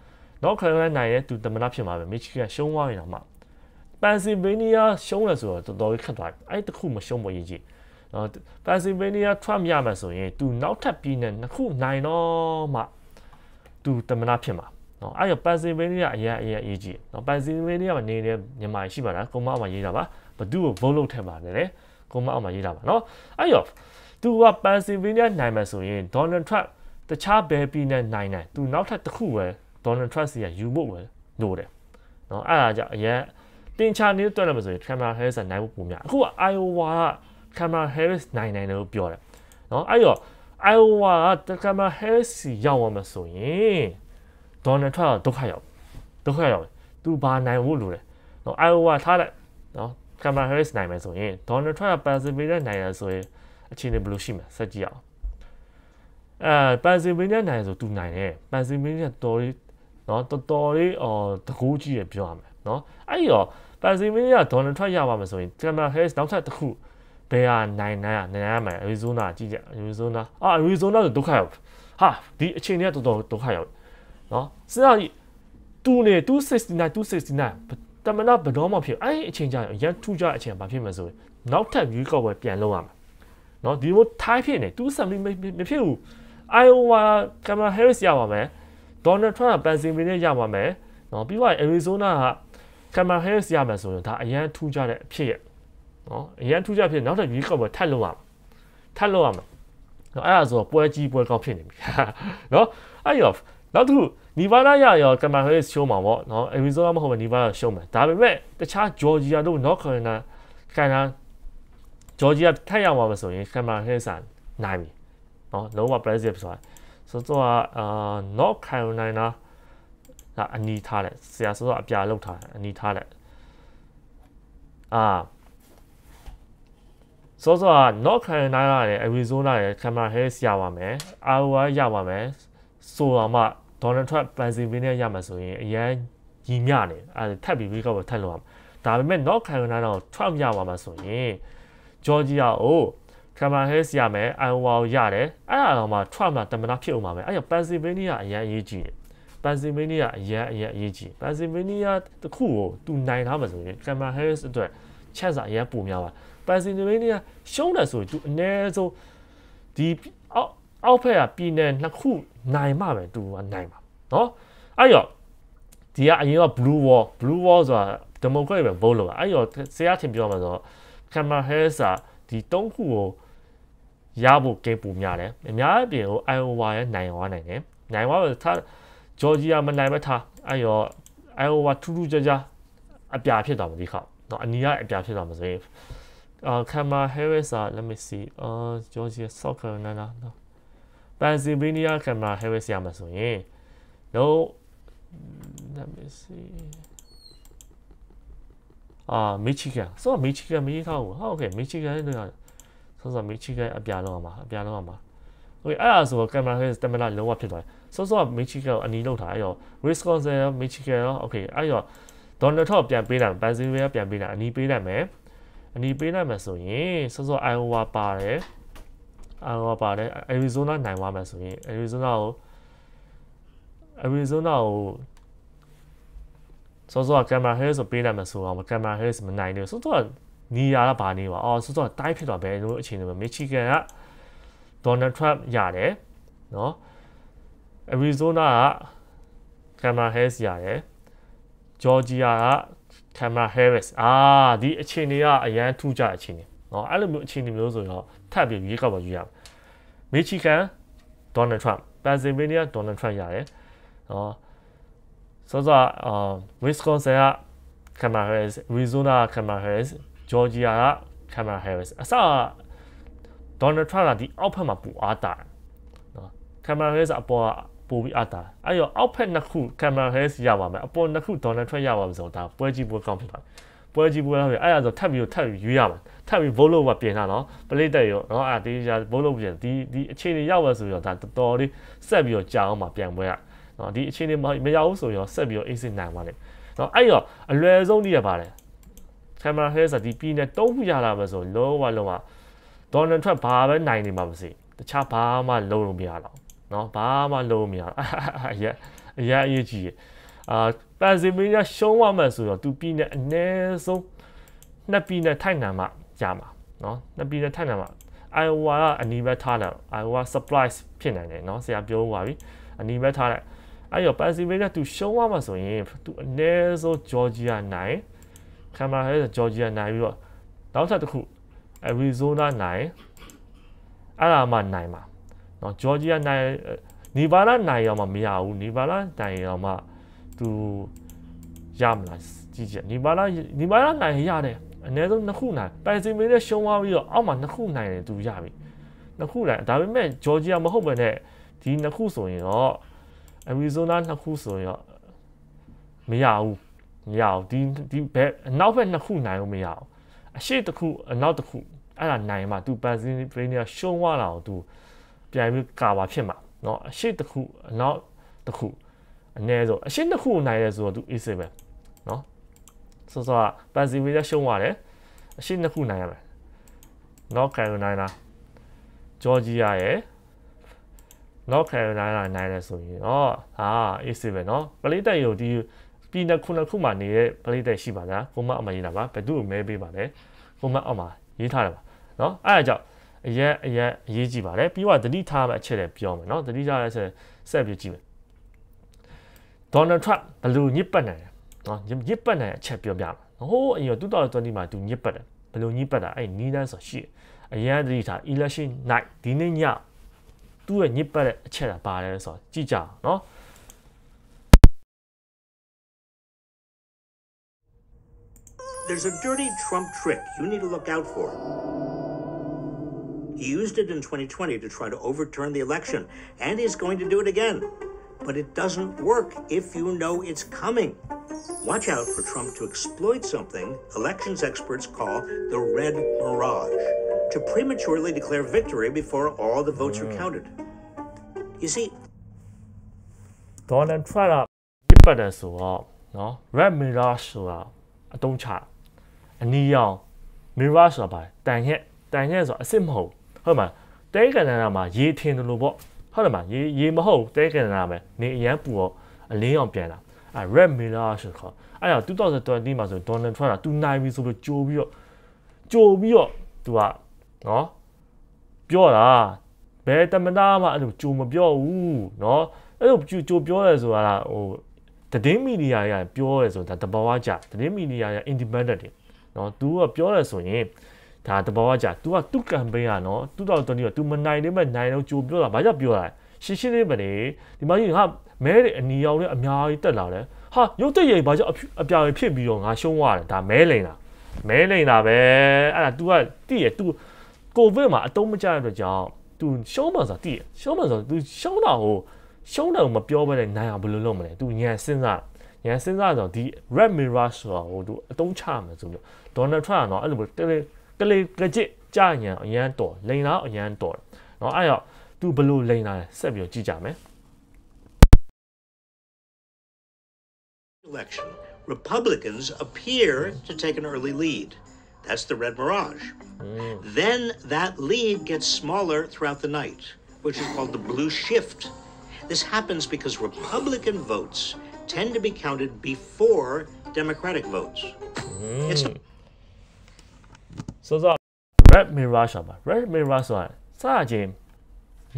North Carolina နိုင်ရင် तू တမန်တော်ဖြစ်မှာပဲ Michigan ရှုံးသွားရင်တော့မှ Pennsylvania ရှုံးလဲဆိုတော့တော်တော်ကြီးခက်သွားပြီအဲ့တခုမရှုံးမရကြီးနော် Pennsylvania Trump ရမယ်ဆိုရင် तू နောက်ထပ်ပြည်နယ်နှစ်ခုနိုင်တော့မှ तू တမန်တော်ဖြစ်မှာနော်အဲ့တော့ Pennsylvania အရင်ရေးကြည့်နော် Pennsylvania မှာနေတဲ့မြန်မာရှိပါလားကိုမအောင်မှာရေးတာပါဘသူ့ကို vote လုပ်ထည့်ပါတယ်လေကိုမအောင်မှာရေးတာပါနော်အဲ့တော့ तू က Pennsylvania နိုင်မယ်ဆိုရင် Donald Trump တခြားဘယ်ပြည်နယ်နိုင်တယ် तू နောက်ထပ်တစ်ခုပဲ Donald Trump စီကယူဖို့ပဲလို့တယ်နော်အဲ့ဒါကြောင့်အရင်တင်ချာနေတွေ့ရမှာဆိုရင် Kamala Harris နိုင်ဖို့ပုံများအခုက Iowa က Kamala Harris နိုင်တယ်လို့ပြောတယ်နော်အဲ့တော့ Iowa က Kamala Harris ရောက်အောင်မဆိုရင် Donald Trump ဒုက္ခရောက်သူဘာနိုင်ဖို့လိုလဲနော် Iowa ထားလိုက်နော် Kamala Harris နိုင်မယ်ဆိုရင် Donald Trump က Pennsylvania နိုင်ရဆိုရင်အခြေအနေဘယ်လိုရှိမလဲစက်ကြည့်အောင်Pennsylvania နိုင်ဆိုသူနိုင်တယ် Pennsylvania တော်လေးနော်တော်လေးတကူးကြီးရပြောရမယ်နော်အဲ့တော့ Pennsylvania Donald Trump ရပါမယ်ဆိုရင် Kamala Harris နောက်ထပ်တစ်ခုဘယ်ဟာနိုင်ရမယ် Arizona ကြည့်ကြ Arizona ဆိုဒုက္ခရောက်ဟာဒီအခြေအနေကတော်တော်ဒုက္ခရောက်နော်စဉ်းစားကြည့်269တမနာဘယ်တော့မှဖြစ်အဲ့အချိန်ကြာရန်ထူးကြအချိန်ဘာဖြစ်မလဲဆိုရင်နောက်ထပ် view ကောက်ပဲပြန်လုပ်ရမှာနော်ဒီလိုထိုင်းဖြစ်နေ270မဖြစ်ဘူး Iowa Kamala Harris ရပါမယ် Donald Trump က Pennsylvania ရပါမယ်နော်ပြီးတော့ Arizona က Kamala Harris ရမယ်ဆိုရင်ဒါအရန်ထူးကြတဲ့အဖြစ်ရနော်အရန်ထူးကြဖြစ်နောက်ထပ် view ကောက်ပဲထပ်လုပ်ရမှာနော်အဲ့ဒါဆိုပွဲကြီးပွဲကောက်ဖြစ်နေပြီနော်အဲ့တော့နောက်တစ်ခု Nevada ရရော Kamala Harris ရှုံးမှာပေါ့နော် Arizona မဟုတ်ဘူး Nevada ရှုံးမယ်ဒါပေမဲ့တခြား Georgia တို့ North Carolina Georgia ထပ်ရောက်မှာဆိုရင် Kamala Harris နိုင်ပြီနော်လုံးဝ president ဖြစ်သွားဆိုတော့North Carolina ကအနီးထားတယ်ဆရာဆိုတော့အပြာလောက်ထားတယ်အနီးထားတယ်ဆိုတော့ North Carolina နဲ့ Arizona နဲ့ Kamala Harris ရပါမယ် Iowa ရပါမယ်ဆိုတော့မှ Donald Trump Pennsylvania ရမှာဆိုရင်အရင်ညီမျှနေအဲထပ်ပြီး week ကိုထပ်လုပ်ရမှာဒါပေမဲ့ North Carolina ကို Trump ရပါမှာဆိုရင် Georgia ကို Kamala Harris ရမယ် Iowa ကိုရတယ်အဲ့ဒါတော့မှ Trump ကတမနာဖြစ်အောင်ပါပဲအဲ့တော့ Pennsylvania အရင်အရေးကြီးတယ် Pennsylvania အရင်အရေးကြီး Pennsylvania တခုကိုသူနိုင်ထားမှာဆိုရင် Kamala Harris အတွက် chance အရင်ပိုများပါ Pennsylvania ရှုံးတယ်ဆိုရင်သူအနည်းဆုံးဒီအောက်ဖက်ကပြည်နယ်နှစ်ခုနိုင်မှပဲသူကနိုင်မှာနော်အဲ့တော့ဒီကအရင်က blue wall ဆိုတာ Democrat ပဲ vote လုပ်တာအဲ့တော့ဆရာထင်ပြောမှာဆိုတော့ Kamala Harris ဒီ၃ခုကိုရဖို့ကိန်းပုံများတယ်အများအပြင်ကို Iowa ရဲ့နိုင်သွားနိုင်တယ်နိုင်သွားတော့ထား Georgia မနိုင်မထားအဲ့တော့ Iowa ထူးထူးခြားခြားအပြာဖြစ်သွားမှာဒီခေါက်နော်အနီးကအပြာဖြစ်သွားမှာဆိုရင်Kamala Harris let me see Georgia South Carolina no Pennsylvania Kamala Harris ရမှာဆိုရင် no let me see Michigan ဆိုတော့ Michigan မရေးထားဘူးဟုတ်ကဲ့ Michigan နဲ့တော့ဆိုတော့ Michigan အပြာလုံးအောင်ပါโอเคအဲ့ဒါဆို Kamala Harris တမနာလုံးဝဖြစ်သွားတယ်ဆိုတော့ Michigan ကိုအနီးလောက်ထားအဲ့တော့ Wisconsin ရော Michigan ရောโอเคအဲ့တော့ Donald Trump ပြန်ပေးလိုက် Pennsylvania ပြန်ပေးလိုက်အနီးပေးလိုက်မယ်ဆိုရင်ဆိုတော့ Iowa ပါတယ် Arizona နိုင်သွားမယ်ဆိုရင် Arizona ကိုဆိုတော့ Kamala Harris ကိုပေးလိုက်မယ်ဆိုတော့ Kamala Harris မနိုင်ဘူးဆိုတော့နီးရတာဘာနေပါဆိုတော့တိုင်းဖြစ်သွားပဲလို့အခြေအနေမှာ Michigan က Donald Trump ရတယ်နော် Arizona က Kamala Harris ရတယ် Georgia က Kamala Harris ဒီအခြေအနေကအရန်ထူးကြအခြေအနေနော်အဲ့လိုမျိုးအခြေအနေမျိုးဆိုတော့ထပ်ပြီးရွေးကောက်ပါရွေးရမယ် Michigan Donald Trump Pennsylvania Donald Trump ရတယ်နော်ဆိုတော့Wisconsin က Kamala Harris Arizona က Kamala Harris Georgia က Kamala Harris အစDonald Trump ကဒီအောက်ဖက်မှာပူအားတာနော် Kamala Harris အပေါ်ကပိုပြီးအားတာအဲ့တော့အောက်ဖက်နှစ်ခု Kamala Harris ရပါမယ်အပေါ်နှစ်ခု Donald Trump ရပါမယ်ဆိုတော့ဒါပွဲကြီးပွဲကောင်းဖြစ်သွား ပွဲကြီးပွဲလာပြီအဲ့ဒါဆိုထပ်ပြီးရွေးရမှာထပ်ပြီးဘုတ်လို့ပြင်တာနော်ပလိတက်ရောနော်အဲ့ဒီじゃဘုတ်လို့ပြင်ဒီအခြေအနေရောက်ရဆိုရောဒါတော်တော်လေးဆက်ပြီးတော့ကြာအောင်မှာပြန်ပွဲရနော်ဒီအခြေအနေမရောက်ဘူးဆိုရောဆက်ပြီးတော့ AC နိုင်ပါလေနော်အဲ့ရောအလွယ်ဆုံးကြီးရပါတယ်Kamala Harris ဒီပြည်နယ်3ခုရလာပဲဆိုလုံးဝဒေါ်နယ်ထရန့်ဘာပဲနိုင်နေမှာမသိတခြားဘာမှလုံးလို့မရတော့နော်ဘာမှလုံးမရအရေးကြီးပန်ဆယ်ဗေးနီးယားရှုံးသွားမှဆိုတော့သူပြည်နယ်အနည်းဆုံးနှစ်ပြည်နယ်ထိုက်နိုင်မှရမှာနော်နှစ်ပြည်နယ်ထိုက်နိုင်မှ Iowa ကအနီးပဲထားတယ် Iowa surprise ဖြစ်နိုင်တယ်နော်ဆရာပြောပါပြီအနီးပဲထားတယ်အဲ့ရောပန်ဆယ်ဗေးနီးယားသူရှုံးသွားမှဆိုရင်သူအနည်းဆုံး Georgia နိုင်Kamala Harris Georgia နိုင်ပြီးတော့နောက်ထပ်တစ်ခု Arizona နိုင်အဲ့ဒါမှနိုင်မှာနော် Georgia နိုင် Nevada နိုင်ရောမှမရဘူး Nevada နိုင်ရောမှသူရမလားကြည့်ကြ Nevada နိုင်ရတယ်အနည်းဆုံးနှစ်ခုနိုင်ပိုင်စီမီနဲ့ရှုံးသွားပြီးတော့အောက်မှာနှစ်ခုနိုင်တယ်သူရပြီနှစ်ခုနိုင်ဒါပေမဲ့ Georgia မဟုတ်ပဲနဲ့ဒီနှစ်ခုဆိုရင်တော့ Arizona နှစ်ခုဆိုရင်မရဘူးဒီဘက်အနောက်ဘက်နှစ်ခုနိုင်လို့မရဘူးအရှိတစ်ခုအနောက်တစ်ခုအဲ့ဒါနိုင်မှသူပန်ဆယ်ဗေးနီးယားရှုံးသွားတာကိုသူပြန်ပြီးကာပါဖြစ်မှာเนาะအရှိတစ်ခုအနောက်တစ်ခုအနည်းဆုံးအရှိနှစ်ခုနိုင်ရဲဆိုတော့သူ AC ပဲเนาะဆိုတော့ပန်ဆယ်ဗေးနီးယားရှုံးသွားတယ်အရှိနှစ်ခုနိုင်ရမယ် North Carolina Georgia ရယ် North Carolina နိုင်တယ်ဆိုရင်တော့AC ပဲเนาะပလိတက်ရုံဒီပြည်နယ်ခုနှစ်ခုမှနေတဲ့ပလိတက်ရှိပါလားကိုမအမရေးတာပါဘယ်သူ့ကိုမဲပေးပါလဲကိုမအမရေးထားတယ်ပါเนาะအဲ့ဒါကြောင့်အရေးကြီးပါတယ်ပြီးတော့သတိထားမယ့်အချက်တွေပြောမယ်เนาะသတိထားရဆက်ပြကြည့်မယ်ဒေါ်နယ်ထရန့်ဘယ်လိုညစ်ပတ်နိုင်လဲเนาะညစ်ပတ်နိုင်အချက်ပြောပြမယ်ဟိုးအရင်2020မှာသူညစ်ပတ်တယ်ဘယ်လိုညစ်ပတ်တာအဲ့နီးတန်းဆိုရှိအရင်သတိထား election night ဒီနေ့ညသူ့ရဲ့ညစ်ပတ်တဲ့အချက်ကဘာလဲဆိုတော့ကြည့်ကြအောင်เนาะThere's a dirty Trump trick you need to look out for. He used it in 2020 to try to overturn the election, and he's going to do it again. But it doesn't work if you know it's coming. Watch out for Trump to exploit something elections experts call the red mirage, to prematurely declare victory before all the votes are counted. You see, Donald Trump ညစ်ပတ်တယ်ဆိုတော့နော် red mirage ဆိုတာအတုံးချအနီးရောင် mirage ဆိုတာပါတန်ရက်ဆိုတာအစ်စ်မဟုတ်ဟုတ်မှာတဲကန်နာမှာရေထင်တယ်လို့ပေါ့ဟုတ်တယ်မှာရေမဟုတ်တဲကန်နာမှာနေအရန်ပူတော့အလင်းအောင်ပြန်လာred mirage ဆိုခေါ်အဲ့တော့2020မှာဆို Donald Trump ကသူနိုင်ပြီဆိုလို့ကြိုပြီးတော့သူကနော်ပြောတာဘယ်တမနာမှအဲ့လိုကြိုမပြောဘူးနော်အဲ့လိုကြိုပြောရဲဆိုတာဟိုသတင်းမီဒီယာရပြောရဲဆိုတာတဘာဝကြသတင်းမီဒီယာရ independent တွေနော်သူကပြောရဲဆိုရင်ဒါတဘာဝကြသူကသူ့ campaign ကနော်2020ကသူမနိုင်နေမဲ့နိုင်တော့ကြိုပြောတာဘာကြောင့်ပြောတာရှင်းလေးပဲလေဒီမှာကြီးဟာမဲတွေအနီရောင်နဲ့အများကြီးတက်လာတယ်ဟာရုပ်တရက်ဘာကြောင့်အပြာတွေဖြစ်ပြီးတော့ငါရှုံးသွားတယ်ဒါမဲလိန်တာပဲအဲ့ဒါ तू ကတည်ရ तू ကိုဗစ်မှာအတုံးမကျတဲ့အတွက်ကြောင့် तू ရှုံးမှဆိုတာတည်ရရှုံးမှဆို तू ရှုံးတာကိုမပြောဘဲနဲ့နိုင်အောင်ဘယ်လိုလုပ်မလဲ तू ညံစဉ်းစားဆိုဒီ red mirage ဆိုတာဟို तू အတုံးချမယ်ဆိုပြီး Donald Trump ကတော့အဲ့လိုကလေးကကြစ်ကြာညံအရန်တော်လိန်လားအရန်တော်တယ်เนาะအဲ့တော့ तू ဘယ်လိုလိန်လာလဲဆက်ပြီးကြည့်ကြမယ် election, Republicans appear to take an early lead. That's the red mirage. Then that lead gets smaller throughout the night, which is called the blue shift. This happens because Republican votes tend to be counted before Democratic votes. So red mirage ပါ red mirage ဆိုတာစချင်း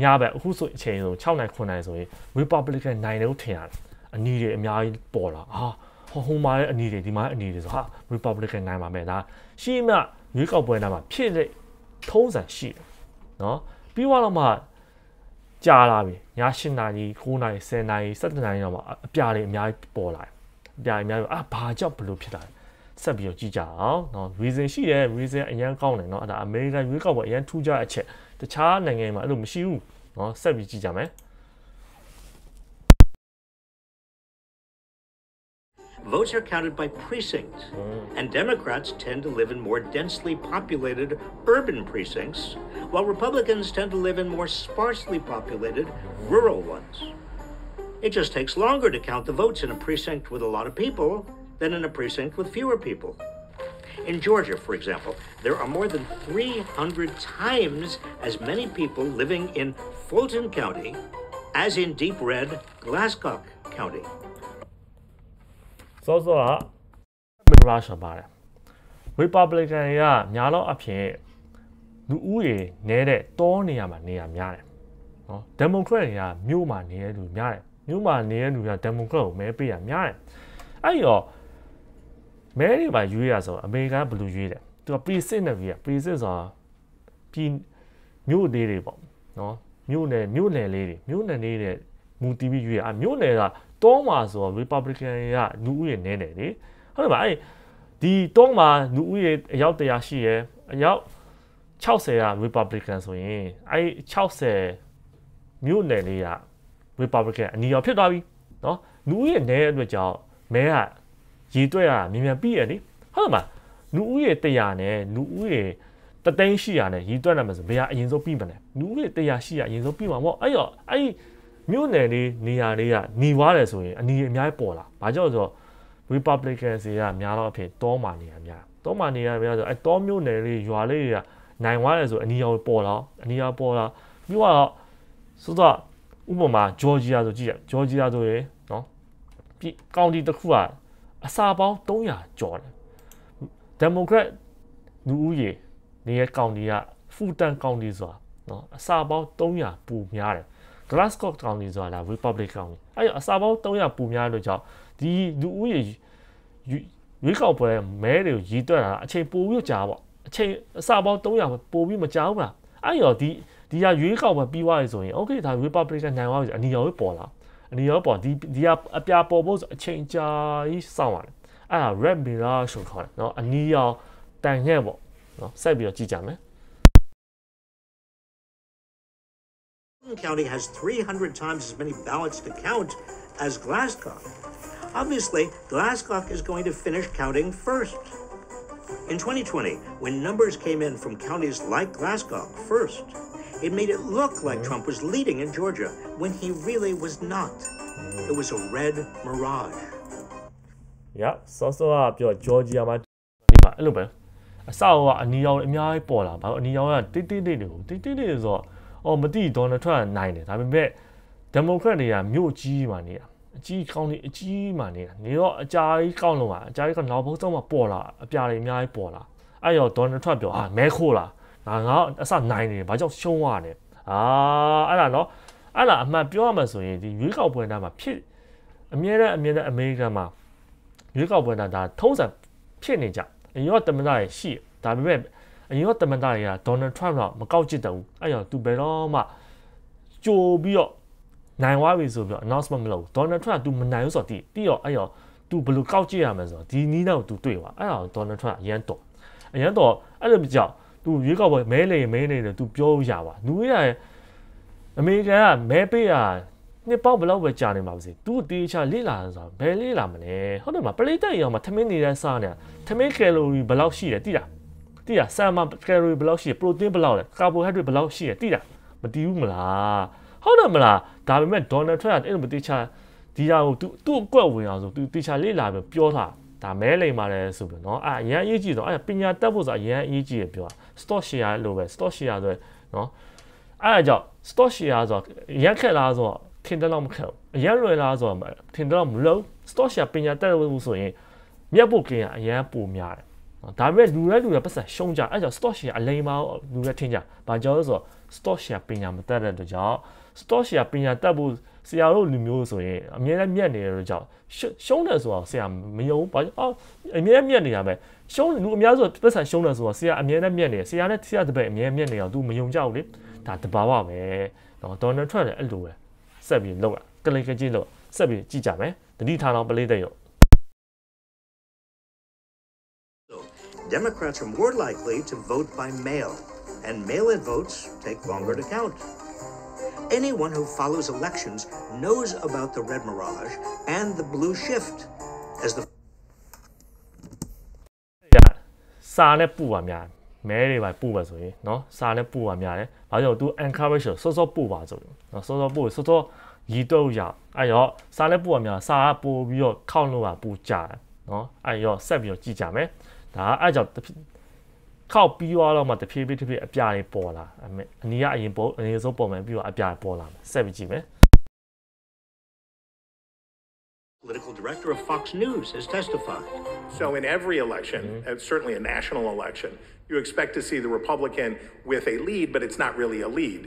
ညဘက်အခုဆိုအချိန်ဆို6နိုင်9နိုင်ဆိုရင် Republican နိုင်တယ်ထင်ရတယ်အနီးတွေအများကြီးပေါ်လာဟိုမှာလည်းအနီးတွေဒီမှာလည်းအနီးတွေဆိုဟာ Republican နိုင်ပါမယ်ဒါရှင်းမှရွေးကောက်ပွဲနာမှာဖြစ်တဲ့ထုံးစံရှိတယ်နော်ပြီးတော့မှကြာလာပြီည8နာရီ9နာရီ10နာရီ17နာရီတော့မှအပြာတွေအများကြီးပေါ်လာတယ်အပြာအများကြီးဘာကြောင့်ဘလို့ဖြစ်တာလဲဆက်ပြီးတော့ကြည့်ကြအောင်နော် reason ရှိတယ် reason အရင်ကောင်းတယ်နော်အဲ့ဒါ American ရွေးကောက်ပွဲအရင်ထူးခြားအချက်တခြားနိုင်ငံမှာအဲ့လိုမရှိဘူးနော်ဆက်ပြီးကြည့်ကြမယ် votes are counted by precinct, and Democrats tend to live in more densely populated urban precincts, while Republicans tend to live in more sparsely populated rural ones. It just takes longer to count the votes in a precinct with a lot of people than in a precinct with fewer people. In Georgia, for example, there are more than 300 times as many people living in Fulton County as in deep red Glasscock County. So, Russia about it. Republican, yeah, Nyalo up here. Nui, Nede, Tonyama, near Mare. Democrat, yeah, Muma near to Mare. Muma near to Democrat, maybe a Mare. Ayo. Many by years of American blue year to a precinct of year, precincts are pin new lady, no, new lady, multi year, and new Thomas or Republican, new year, nene. However, the Thomas, new year, out the Yashi, out Chelsea Republicans win. I Chelsea new lady, Republican, and your Pidavi, no, new year, name which are may. ရေးတွေ့ရမြင်မြန်ပြီးရလေဟုတ်မှာလူဦးရေ100နဲ့လူဦးရေ300နဲ့ရေးတွေ့ရမှာဆိုဘယ်ဟာအရင်ဆုံးပြီးမလဲလူဦးရေ100ရှိရအရင်ဆုံးပြီးမှာပေါ့အဲ့တော့အဲ့မြို့နယ်လေးနေရာလေးကหนีသွားတယ်ဆိုရင်အနီအများကြီးပေါ်လာဘာကြောင့်ဆိုတော့ Republican တွေကများတော့အဖြစ်တောမှာနေရများတောမှာနေရများဆိုအဲ့တောမြို့နယ်လေးရွာလေးတွေကနိုင်သွားတယ်ဆိုအနီရောပေါ်လာအနီရောပေါ်လာပြီးတော့ဆိုတော့ဥပမာ Georgia ဆိုကြည့်ရ Georgia ဆိုရင်နော်ပြည်ကောင်တီတစ်ခုကအစာပေါင်း300ကျော်တယ် Democrat လူဦးရေနေရကောင်တီက Fulton County ဆိုတာနော်အစာပေါင်း300ပူများတယ် Glasscock County ဆိုတာ Republican County အဲ့အစာပေါင်း300ပူများလို့ကြောင့်ဒီလူဦးရေရွေးကောက်ပွဲမဲတွေကိုရည်တွက်တာအချိန်ပိုပြီးကြာပေါ့အချိန်အစာပေါင်း300ပိုပြီးမကြောက်ဘူးလားအဲ့ရောဒီကရွေးကောက်ပွဲပြီးသွားပြီဆိုရင် okay ဒါ Republican နိုင်သွားပြီအနီရောပေါ်လာအနီရောပေါ်ဒီအပြာပေါ်ဖို့အချိန်ကြာကြီးစောင့်ရတယ်အဲ့ဒါ red mirror ဆိုခေါ်တယ်နော်အနီရောတန်ညက်ပေါ့နော်ဆက်ပြီးတော့ကြည့်ကြမယ် County has 300 times as many ballots to count as Glasscock. Obviously, Glasscock is going to finish counting first. In 2020, when numbers came in from counties like Glasscock first, it made it look like Trump was leading in Georgia when he really was not. It was a red mirage. Yeah, soပြော Georgia မှာအဲ့လိုပဲအဆောက်အနီရောင်အများကြီးပေါ်လာဘာလို့အနီရောင်ကတိတိလေးတွေကိုတိတိလေးဆိုတော့မသိဒေါ်နယ်ထရန့်နိုင်တယ်ဒါပေမဲ့ Democrat တွေကမြို့ကြီးမှာနေတာအကြီးကောင်းနေအကြီးမှာနေတာနေတော့အကြာကြီးကောင်းလို့ပါအကြာကြီးကနောက်ဘုတ်ဆုံးမှာပေါ်လာအပြာတွေအများကြီးပေါ်လာအဲ့ရောဒေါ်နယ်ထရန့်ပြောမဲခိုးလာငါအစနိုင်နေဘာကြောင့်ရှုံးရတယ်အဲ့ဒါနော်အဲ့ဒါအမှန်ပြောရမှာဆိုရင်ဒီရွေးကောက်ပွဲတိုင်းမှာဖြစ်အမြဲတမ်းအမေရိကန်မှာရွေးကောက်ပွဲတိုင်းဒါထုံးစံဖြစ်နေကြအရင်ကတမန်တော်ရှိဒါပေမဲ့အရင်ကတမန်တော်ကဒေါ်နယ်ထရန့်တော့မကောက်ကြည့်တော့ဘူးအဲ့ရောသူဘယ်တော့မှကြိုပြီးတော့နိုင်သွားပြီဆိုပြီးတော့ announcement မလုပ်ဒေါ်နယ်ထရန့် तू မနိုင်ဘူးဆိုတော့တီးရောအဲ့ရော तू ဘယ်လိုကောက်ကြည့်ရမလဲဆိုတော့ဒီနီးတော့ तू တွေ့သွားအဲ့ဒါဒေါ်နယ်ထရန့်အရန်တော့အဲ့လိုကြောင့် तू ရွေးကောက်ပွဲမဲလေတယ် तू ပြောရပါလူရအမေရိကန်ကမဲပေးရနှစ်ပေါက်ဘလောက်ပဲကြာနေမှာပါစေ तू တေးချလေ့လာဆိုတော့ဘယ်လေ့လာမလဲဟုတ်တယ်မပရိသတ်ရောမှာထမင်းနေတဲ့စားနေတာထမင်းကယ်လိုရီဘလောက်ရှိတယ်သိလားဆာမကယ်လိုရီဘလောက်ရှိတယ်ပရိုတင်းဘလောက်လဲကာဘိုဟိုက်ဒရိတ်ဘလောက်ရှိတယ်သိလားမသိဘူးမလားဟုတ်တယ်မလားဒါပေမဲ့ဒေါ်နယ်ထရန့်အဲ့လိုမသိချဒီဟာကို तू အကွက်ဝင်အောင်ဆို तू တေချာလေ့လာပြီးပြောထားဒါမဲလိမ်ပါတယ်ဆိုပြီးနော်အရန်အရေးကြီးတော့အဲ့ပညာတတ်ဖို့ဆိုအရန်အရေးကြီးရပြောတာ stock share လို့ပဲ stock share ဆိုနော်အဲ့ဒါကြောင့် stock share ဆိုရက်ခက်လားဆိုထင်တယ်လို့မခက်ဘူးအရန်လွယ်လားဆိုထင်တယ်လို့မလို့ stock share ပညာတတ်ဖို့ဆိုရင်မြတ်ဖို့ကင်းအရန်ပိုများတယ်နော်ဒါပေမဲ့လူတွေပတ်စံရှုံးကြအဲ့ကြောင့် stock share အလိမ်မလူတွေထင်ကြဘာကြောင့်လဲဆိုတော့ stock share ပညာမတတ်တဲ့အတွက်ကြောင့် stock share ပညာတတ်ဖို့ဆရာတို့လူမျိုးဆိုရင်အမြဲတမ်းမြတ်နေတဲ့ကြောင့်ရှုံးတယ်ဆိုတော့ဆရာမယုံဘူးဘာအမြဲမြတ်နေတာပဲရှုံးလူအများဆိုပတ်စံရှုံးတယ်ဆိုတော့ဆရာအမြဲတမ်းမြတ်နေဆရာနဲ့ဆရာတပည့်အမြဲမြတ်နေအောင် तू မယုံကြဘူးလေဒါတဘာဝပဲနော်ဒေါ်နယ်ထရန့်လည်းအဲ့လိုပဲဆက်ပြီးလောက်ကလိကကြီးလို့ဆက်ပြီးကြည့်ကြမယ်တတိထားတော့ပလေးတဲ့ရော Democrats are more likely to vote by mail, and mail-in votes take longer to count. Anyone who follows elections knows about the red mirage and the blue shift, as the စာနဲ့ပူပါများမဲတွေပါပူပါဆိုရင်နော်စာနဲ့ပူပါများတယ်ဘာကြောင့်သူ encourage စောစောပူပါဆိုနော်စောစောပူစောစောရီတော့ရအဲ့ရောစာနဲ့ပူပါများစာကပို့ပြီးတော့ခောက်လို့ပါပူကြတယ်နော်အဲ့ရောဆက်ပြီးတော့ကြည့်ကြမယ်ဒါအဲ့ကြောင့်ခောက်ပြီးတော့မှတဖြည်းဖြည်းအပြာတွေပေါ်လာအနီးကအရင်ပေါ်အရင်ဆုံးပေါ်မယ်ပြီးတော့အပြာပေါ်လာမယ်ဆက်ပြီးကြည့်မယ် Political director of Fox News has testified. So in every election, and certainly a national election, you expect to see the Republican with a lead, but it's not really a lead.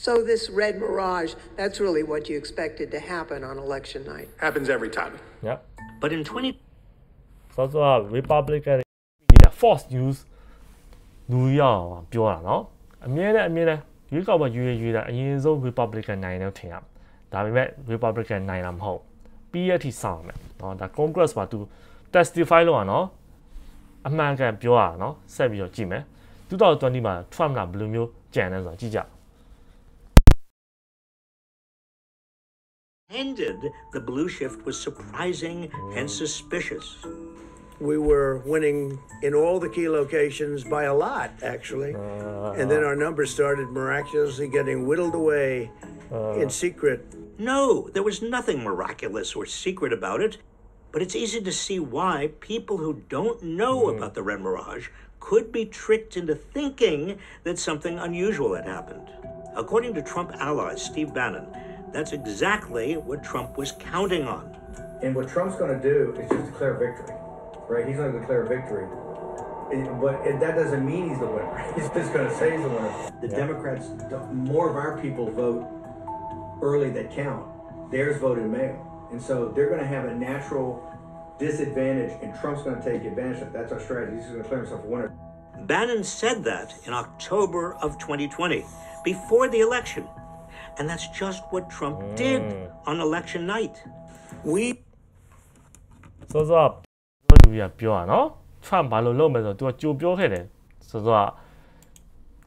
So this red mirage, that's really what you expected to happen on election night. Happens every time. Yeah. But in 20... So Republican Fox News လူရအောင်ပြောတာเนาะအမြဲတမ်းရွေးကောက်ပွဲရွေးတာအရင်ဆုံး Republican နိုင်တယ်ထင်ရဒါပေမဲ့ Republican နိုင်တာမဟုတ်ပြီးရထိစောင့်မယ်เนาะဒါ Congress မှာ तू testify လုပ်ရအောင်เนาะအမှန်ကန်ပြောရအောင်เนาะဆက်ပြီးတော့ကြည့်မယ်2020မှာ Trump ကဘယ်လိုမျိုးကြံလဲဆိုတော့ကြည့်ကြ ended, the blue shift was surprising and suspicious. We were winning in all the key locations by a lot, actually. And then our numbers started miraculously getting whittled away in secret. No, there was nothing miraculous or secret about it. But it's easy to see why people who don't know about the red mirage could be tricked into thinking that something unusual had happened. According to Trump ally Steve Bannon, that's exactly what Trump was counting on. And what Trump's going to do is just declare victory. Right, he's going to declare victory, but that doesn't mean he's the winner. He's just going to say he's the winner. The Democrats, more of our people vote early that count. Theirs vote in mail, and so they're going to have a natural disadvantage, and Trump's going to take advantage of it. That's our strategy. He's going to declare himself a winner. Bannon said that in October of 2020, before the election, and that's just what Trump did on election night. Soလူရပြောอ่ะเนาะ Trump ဘာလို့လုပ်မယ်ဆိုတော့ तू ကကြိုပြောခဲ့တယ်ဆိုတော့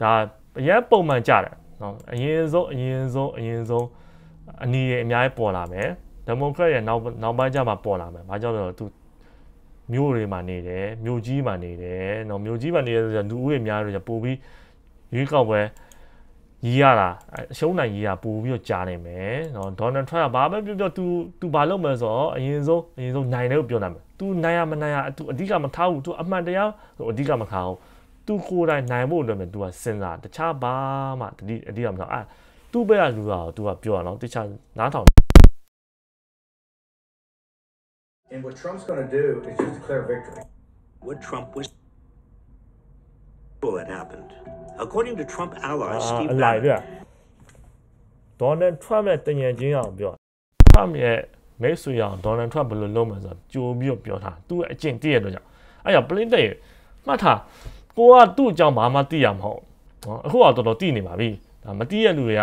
ဒါအရင်ပုံမှန်ကြတယ်เนาะအရင်ဆုံးအနီးရဲ့အများကြီးပေါ်လာမယ် Democrat ရဲ့နောက်ပိုင်းကျမှပေါ်လာမယ်ဘာကြောင့်လဲဆိုတော့ तू မြို့တွေမှာနေတယ်မြို့ကြီးမှာနေတယ်เนาะမြို့ကြီးမှာနေတယ်ဆိုတော့လူဦးရေများလို့ပို့ပြီးရွေးကောက်ပွဲရီးရတာအရှုံးနိုင်ရီးရပို့ပြီးတော့ကြားနေမယ်เนาะ Donald Trump ကဘာပဲပြော तू ဘာလုပ်မယ်ဆိုတော့အရင်ဆုံးနိုင်တယ်လို့ပြောနိုင်မယ်သူနိုင်ရမနိုင်ရသူအဓိကမထားဘူးသူအမှန်တရားအဓိကမထားဘူးသူကိုယ်တိုင်နိုင်ဖို့အတွက်ပဲသူကစဉ်းစားတခြားဘာမှအဓိကမထားအဲ့သူ့ဘက်ကလူကသူကပြောတာနော်တခြားနားထောင် And what Trump's going to do is just declare victory. What Trump was that happened. According to Trump ally Steve Bannon, Donald Trump ရဲ့တငယ်ချင်းအောင်ပြော Trump ရဲ့မဲဆွေအောင် Donald Trump ဘယ်လိုလုပ်မှဆိုတော့ကြိုပြီးတော့ပြောထားသူ့အကျင့်တည့်ရတော့ကြောင့်အဲ့ရ plane တဲ့မှတ်ထားကိုကသူ့အကြောင်းဘာမှသိရမဟုတ်နော်အခုကတော်တော်သိနေပါပြီဒါမသိရလူတွေက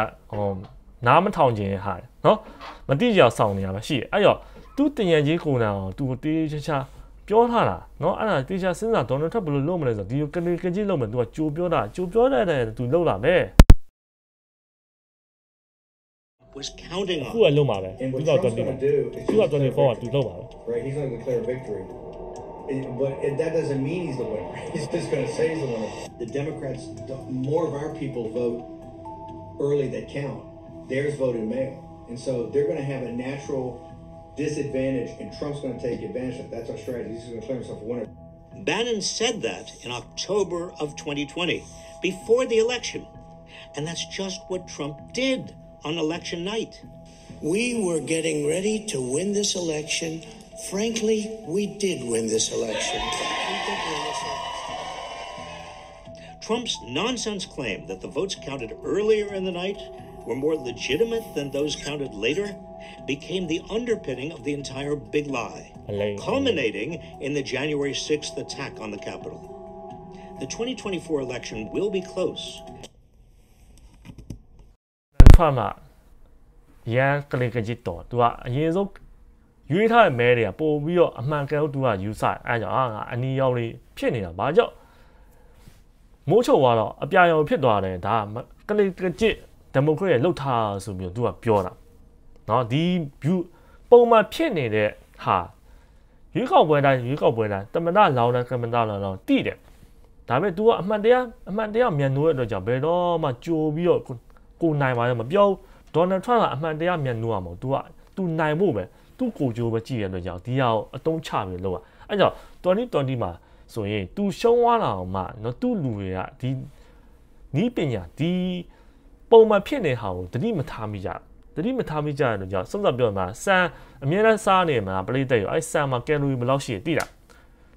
နားမထောင်ခြင်းဟာနော်မသိကြအောင်စောင့်နေရမှာရှိတယ်အဲ့ရောသူ့တငယ်ချင်းကိုနာအောင်သူတေးချာပြောထားတာနော်အဲ့ဒါတေးချာစဉ်းစား Donald Trump ဘယ်လိုလုပ်မလဲဆိုတော့ဒီကနေကကြီးလုပ်မယ်သူကကြိုပြောတဲ့သူလုပ်လာမယ် was counting on. And what Trump's going to do is just declare victory. Right, he's going to declare victory. But that doesn't mean he's the winner. He's just going to say he's the winner. The Democrats, more of our people vote early that count. Theirs vote in mail. And so they're going to have a natural disadvantage, and Trump's going to take advantage of it. That's our strategy. He's going to declare himself a winner. Bannon said that in October of 2020, before the election. And that's just what Trump did on election night. We were getting ready to win this election. Frankly, we did win this election. Trump's nonsense claim that the votes counted earlier in the night were more legitimate than those counted later became the underpinning of the entire big lie, culminating in the January 6th attack on the Capitol. The 2024 election will be close. Trump ရန်ကလေးကကြီးတော်သူကအရင်ဆုံးရွေးထားတဲ့မဲတွေကပို့ပြီးတော့အမှန်ကန်သူကယူဆအဲကြောင့်ငါအနီရောင်လေးဖြစ်နေတာဘာကြောင့်မိုးချုပ်သွားတော့အပြာရောင်ဖြစ်သွားတယ်ဒါကလေးကကြီးဒီမိုကရက်လှုပ်ထားဆိုပြီးသူကပြောတာเนาะဒီပုံမှန်ဖြစ်နေတဲ့ဟာရွေးကောက်ပွဲတိုင်းတမန်တော်လောင်းတဲ့ကမ္ဘာတော်လောင်းတိတယ် ဒါပေမဲ့ तू ကအမှန်တရားမြန်နိုးတဲ့အတွက်ကြောင့်ဘယ်တော့မှကြိုပြီးတော့ကိုနိုင်ပါတယ်မပြောဒေါ်နယ်ထရန့်ကအမှန်တရားမြန်နိုးရမှာ तू နိုင်ဖို့ပဲသူ့ကိုကြိုးပဲကြည့်ရတဲ့အတွက်ကြောင့်ဒီဟာကိုအတုံးချပြီးလုပ်ရအဲ့ကြောင့်2020မှာဆိုရင် तू ရှုံးသွားတာအောင်မှနော်သူ့လူတွေကဒီနီးပညာဒီပုံမှန်ဖြစ်နေဟာကိုတတိမထားမိကြတဲ့အတွက်ကြောင့်စပြောမှာဆန်အမြဲတမ်းစားနေမှာပရိသတ်ရောအဲ့ဆန်မှာကယ်လိုရီဘယ်လောက်ရှိရသိလား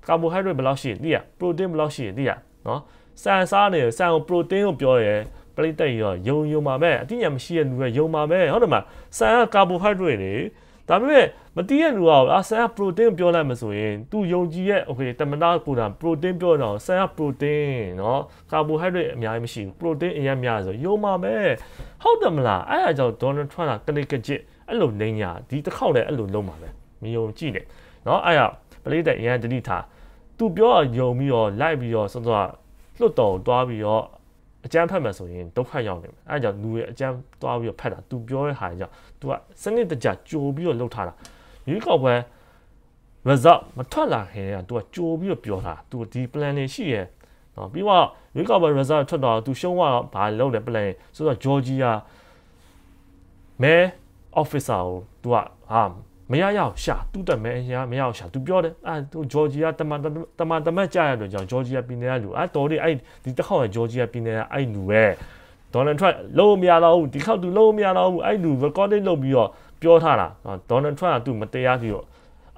ကာဘိုဟိုက်ဒရိတ်ဘယ်လောက်ရှိရသိလားပရိုတင်းဘယ်လောက်ရှိရသိလားနော်ဆန်စားနေဆန်ကိုပရိုတင်းကိုပြောရဲပရိသတ်ရောယုံမှာပဲအတိအကျမရှိတဲ့လူတွေယုံမှာပဲဟုတ်တယ်မလားဆန်ကကာဘိုဟိုက်ဒရိတ်တွေဒါပေမဲ့မတိတဲ့လူကဆန်ကပရိုတင်းပြောလိုက်မှဆိုရင်သူယုံကြည်ရဲ့โอเคတမနာကိုတာပရိုတင်းပြောတော့ဆန်ကပရိုတင်းနော်ကာဘိုဟိုက်ဒရိတ်အများကြီးမရှိဘူးပရိုတင်းအရင်များဆိုယုံမှာပဲဟုတ်တယ်မလားအဲ့အကြောင်းဒေါ်နယ်ထရန့်ကကနေကကြစ်အဲ့လိုနေညာဒီတစ်ခေါက်လည်းအဲ့လိုလုံးမှာပဲမယုံကြည့်နဲ့နော်အဲ့ရပရိသတ်အရင်တတိထားသူပြောယုံပြီးတော့လိုက်ပြီးတော့စောစောလွတ်တော်တွားပြီးတော့အကျန်းဖတ်မှဆိုရင်ဒုက္ခရောက်နေမယ်အဲဒါကြောင့်လူရဲ့အကျန်းတွားပြီးတော့ဖတ်တာ तू ပြောတဲ့ဟာကြောင့် तू ကစနစ်တကျကြိုပြီးတော့လှုပ်ထားတာရွေးကောက်ပွဲ result မထွက်လာခင်က तू ကကြိုပြီးတော့ပြောတာ तू ဒီ plan တွေရှိရဲ့နော်ပြီးတော့ရွေးကောက်ပွဲ result ထွက်တော့ तू ရှုံးသွားတော့ဘာလုပ်လဲ plan ဆိုတော့ Georgia မဲ officer ကို तू ကမရအောင်ရှာသူ့တက်မဲမရအောင်ရှာ तू ပြောတယ်သူ Georgia တမတ်ကြားရတော့ကြောင့် Georgia ပြည်နယ်ကလူတော်ဒီအဲ့ဒီတစ်ခေါက် Georgia ပြည်နယ်ကအဲ့လူပဲဒေါ်နယ်ထရန့်လုံးမရတော့ဘူးဒီခေါက် तू လုံးမရတော့ဘူးအဲ့လူ recording လုပ်ပြီးတော့ပြောထားတာဒေါ်နယ်ထရန့်က तू မတရားပြီးတော့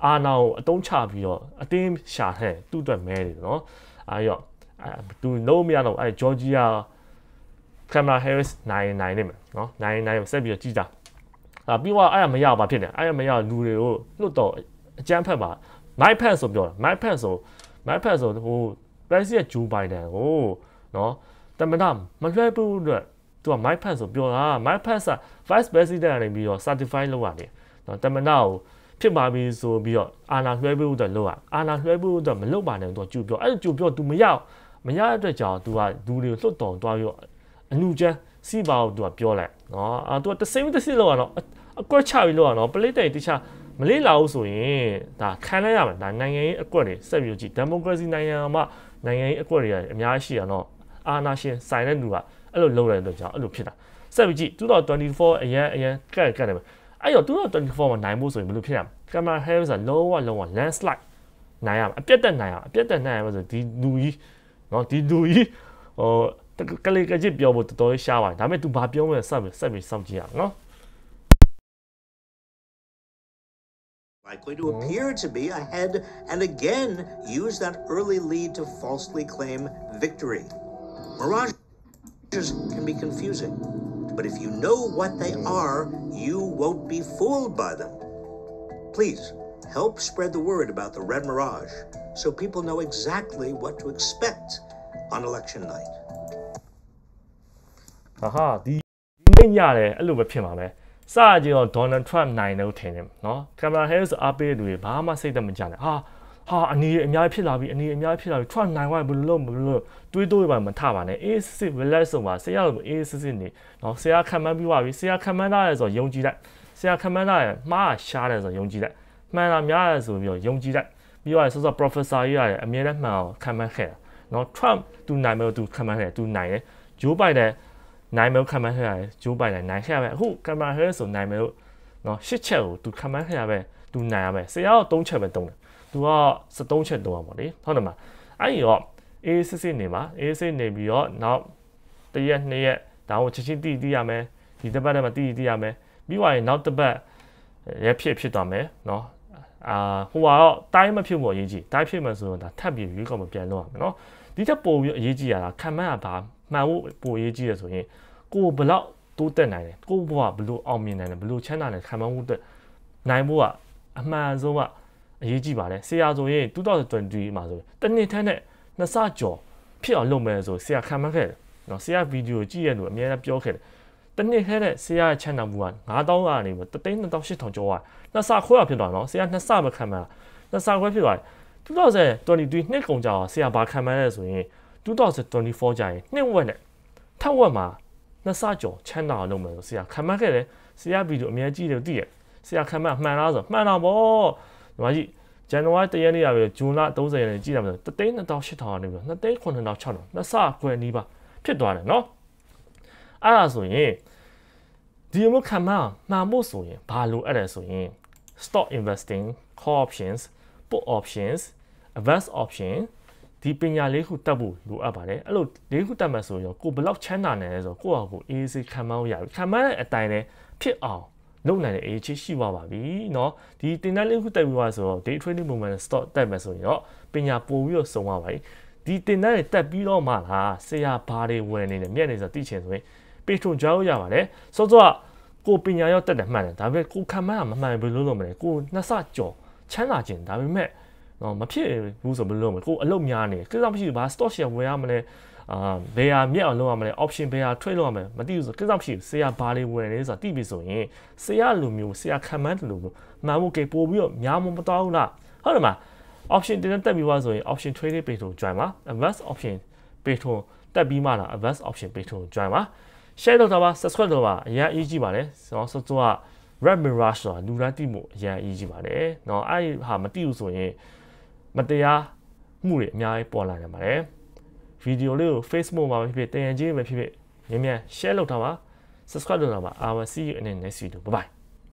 အာနာကိုအတုံးချပြီးတော့အတင်းရှာတဲ့သူ့အတွက်မဲတယ်နော်အဲ့ရော तू လုံးမရတော့အဲ့ Georgia Kamala Harris နိုင်နေမယ်နော်နိုင်ဆက်ပြီးတော့ကြည့်တာပြီးတော့အဲ့ရမရပါဖြစ်တယ်အဲ့ရမရလူတွေကိုလွတ်တော့အကျန်းဖက်ပါ Mike Pence ဆိုပြောတာ Mike Pence ဆိုဟို President Joe Biden ကိုနော်တမနာမလွှဲဘူးအတွက်သူက Mike Pence ဆိုပြောတာ Mike Pence က Vice President ကနေပြီးတော့ certify လုပ်ရတယ်နော်တမနာကိုဖြစ်ပါပြီဆိုပြီးတော့အာဏာလွှဲပေးဖို့အတွက်လုပ်ရအာဏာလွှဲပေးဖို့အတွက်မလုပ်ပါနဲ့သူကကြိုပြောအဲ့ကြိုပြော तू မရတဲ့အတွက်ကြောင့် तू ကလူတွေကိုလွတ်တော်တွားပြီးတော့အလူချမ်းစီပါကို तू ကပြောလိုက်နော်तू ကတစ်စိမ့်လောက်ကတော့အကွက်ချပြီးလောက်ကတော့ပလိတ်တိုင်တခြားမလေးလာဘူးဆိုရင်ဒါခံလိုက်ရမယ်ဒါနိုင်ငံရေးအကွက်တွေဆက်ပြီးကြည့်ဒီမိုကရေစီနိုင်ငံမှာနိုင်ငံရေးအကွက်တွေအများကြီးရှိရတော့အာဏာရှင်ဆိုင်တဲ့လူကအဲ့လိုလုပ်ရတဲ့အတွက်ကြောင့်အဲ့လိုဖြစ်တာဆက်ပြီးကြည့်2024အရင်ကတ်တယ်အဲ့တော့2024မှာနိုင်ဖို့ဆိုရင်ဘယ်လိုဖြစ်ရမလဲ Kamala Harris ကလုံးဝ landslide နိုင်ရမှာအပြတ်တက်နိုင်ရမှာဆိုဒီလူကြီးနော်ဒီလူကြီးကလေးကကြည့်ပြောဖို့တော်တော်ရှားပါတယ်ဒါပေမဲ့ तू ဘာပြောမလဲဆက်ပြီးစောင့်ကြည့်ရအောင်နော် likely to appear to be ahead and again use that early lead to falsely claim victory. Mirages can be confusing, but if you know what they are, you won't be fooled by them. Please help spread the word about the red mirage so people know exactly what to expect on election night. ဒီနေ့ညတယ်အဲ့လိုပဲဖြစ်မှာပဲစကြည့်တော့ Donald Trump နိုင်တယ်လို့ထင်တယ်နော် Kamala Harris အားပေးသူတွေဘာမှစိတ်သက်မကြနဲ့ဟာအနေအများကြီးဖြစ်လာပြီ Trump နိုင်သွားဘယ်လိုလုပ်တွေးပါမထပါနဲ့ AC relax ဆုံးပါဆရာတို့ AC နေနော်ဆရာခံမှန်းပြီးပါပြီဆရာခံမှန်းထားရဲဆိုယုံကြည်လိုက်ဆရာခံမှန်းထားရဲမှားရှားတယ်ဆိုယုံကြည်လိုက်မှန်တာများတယ်ဆိုပြီးတော့ယုံကြည်လိုက်ပြီးတော့ဆော professor ကြီးရတယ်အမြဲတမ်းမှန်အောင်ခံမှန်းခဲ့တာနော် Trump သူနိုင်မယ်သူခံမှန်းခဲ့သူနိုင်တယ် Joe Biden နိုင်မယ်ခံမှန်းခဲ့ရတယ် Joe Biden နိုင်ခဲ့ရမယ်အခု Kamala Harris ဆိုနိုင်မယ်လို့နော်8ချက်ကိုသူခံမှန်းခဲ့ရမယ်သူနိုင်ရမယ်ဆရာက3ချက်ပဲတုံးတယ်သူက73ချက်တုံးရပါလေဟုတ်တယ်မလားအဲ့ဒီတော့ AC နေမှာ AC နေပြီးတော့နောက်1ရက်2ရက်ဒါကိုချက်ချင်းတည်ရမယ်ဒီတစ်ပတ်တည်းမှာတည်ရမယ်ပြီးသွားရင်နောက်တစ်ပတ်ရဖြစ်သွားမယ်နော်ဟိုကတော့တိုင်းမဖြစ်ဖို့အရေးကြီးတိုင်းဖြစ်မှဆိုတော့ဒါထပ်ပြီးရွေးကောက်မပြန်လို့ရမယ်နော်ဒီချက်ပို့ပြီးအရေးကြီးရတာခံမှန်းရပါမှန်ဖို့ပိုအရေးကြီးရဆိုရင်ကိုဘလောက်တိုးတက်နိုင်တယ်ကိုဘဝဘလို့အောင်မြင်နိုင်တယ်ဘလို့ချမ်းသာတယ်ခံမှန်းဖို့အတွက်နိုင်ဖို့ကအမှန်ဆုံးကအရေးကြီးပါတယ်ဆရာဆိုရင်2020မှာဆိုတနှစ်ထက်နဲ့နှစ်ဆကျော်ဖြစ်အောင်လုပ်မယ်ဆိုဆရာခံမှန်းခဲ့တယ်နော်ဆရာဗီဒီယိုကြည့်ရလို့အများကြီးပြောခဲ့တယ်တနှစ်ထဲနဲ့ဆရာရဲ့ channel ဘူးက9000ကနေပြီး32800ကျော်သွားနှစ်ဆခွဲဖြစ်သွားနော်ဆရာနှစ်ဆပဲခံမှန်းနှစ်ဆခွဲဖြစ်သွား2023နှစ်ကုန်ကြအောင်ဆရာဘာခံမှန်းလဲဆိုရင်2024ကျရင်နှစ်ဝက်နဲ့ထပ်ဝက်မှာနှစ်ဆကျော် channel လုပ်မယ်ဆိုဆရာခံမှန်းခဲ့တယ်ဆရာဗီဒီယိုအများကြီးတယ်သိရဆရာခံမှန်းမှန်လားဆိုမှန်တာပေါ့ဒီမှာကြီး January 1ရက်နေ့ရပြီ June 30ရက်နေ့ကြည့်ရမယ်ဆို3,200,000နေပြီ2,9,600နှစ်ဆခွဲနီးပါဖြစ်သွားတယ်နော်အဲ့ဒါဆိုရင်ဒီလိုခံမှမှားဖို့ဆိုရင်ဘာလို့အဲ့ဒါဆိုရင် stock investing call options put options advance option ဒီပညာလေးခုတက်ဖို့လိုအပ်ပါတယ်အဲ့လိုလေးခုတက်မှဆိုရင်ကိုဘယ်လောက်ချမ်းသာနေလဲဆိုတော့ကိုယ့်ဟာကိုအေးစေးခံမှန်းရပြီခံမှန်းတဲ့အတိုင်းလည်းဖြစ်အောင်လုပ်နိုင်တဲ့အေးချရှိပါပြီเนาะဒီတင်တဲ့လေးခုတက်ပြီးသွားဆိုတော့ day trading movement stock တက်မှဆိုရင်တော့ပညာပို့ပြီးတော့စုံပါပါဒီတင်တဲ့တက်ပြီးတော့မှလားဆရာဘာတွေဝင်နေတယ်မြက်နေဆိုသိချင်ဆိုရင်ပေထုံကြောက်ရပါတယ်စောစောကိုပညာရောက်တက်တယ်မှန်တယ်ဒါပေမဲ့ကိုခံမှန်းတာမမှန်ဘယ်လိုလုပ်မလဲကိုနှစ်ဆကြော်ချမ်းသာခြင်းဒါပေမဲ့မဖြစ်ဘူးဆိုဘယ်လိုလုပ်မလဲကိုအလုပ်များနေကိစ္စမရှိဘူးဘာ stock share ဝယ်ရမလဲဘယ်ဟာမြက်အောင်လုပ်ရမလဲ option ဘယ်ဟာ trade လုပ်ရမလဲမသိဘူးဆိုကိစ္စမရှိဘူးဆရာဘာတွေဝယ်နေလဲဆိုတာသိပြီဆိုရင်ဆရာလိုမျိုးဆရာခံမှန်းတယ်လို့မှန်ဖို့ကေပို့ပြီးတော့များမတော်ဘူးလားဟုတ်တယ်မလား option တင်တက်ပြီးသွားဆိုရင် option trade ပေထုံ join ပါ advance option ပေထုံတက်ပြီးမှလား advance option ပေထုံ join ပါ share လုပ်တာပါ subscribe လုပ်ပါအရင်အကြီးပါတယ်ကျွန်တော်စောစောက red mirage ဆိုတာလူတိုင်းသိမှုအရင်အကြီးပါတယ်เนาะအဲ့ဟာမသိဘူးဆိုရင်မတရားမှုတွေအများကြီးပေါ်လာနေပါတယ်ဗီဒီယိုလေးကို Facebook မှာဖြစ်ဖြစ်တန်ရန်ကြီးပဲဖြစ်ဖြစ်မြန်မြန် share လုပ်ထားပါ subscribe လုပ်ထားပါ I will see you in the next video bye bye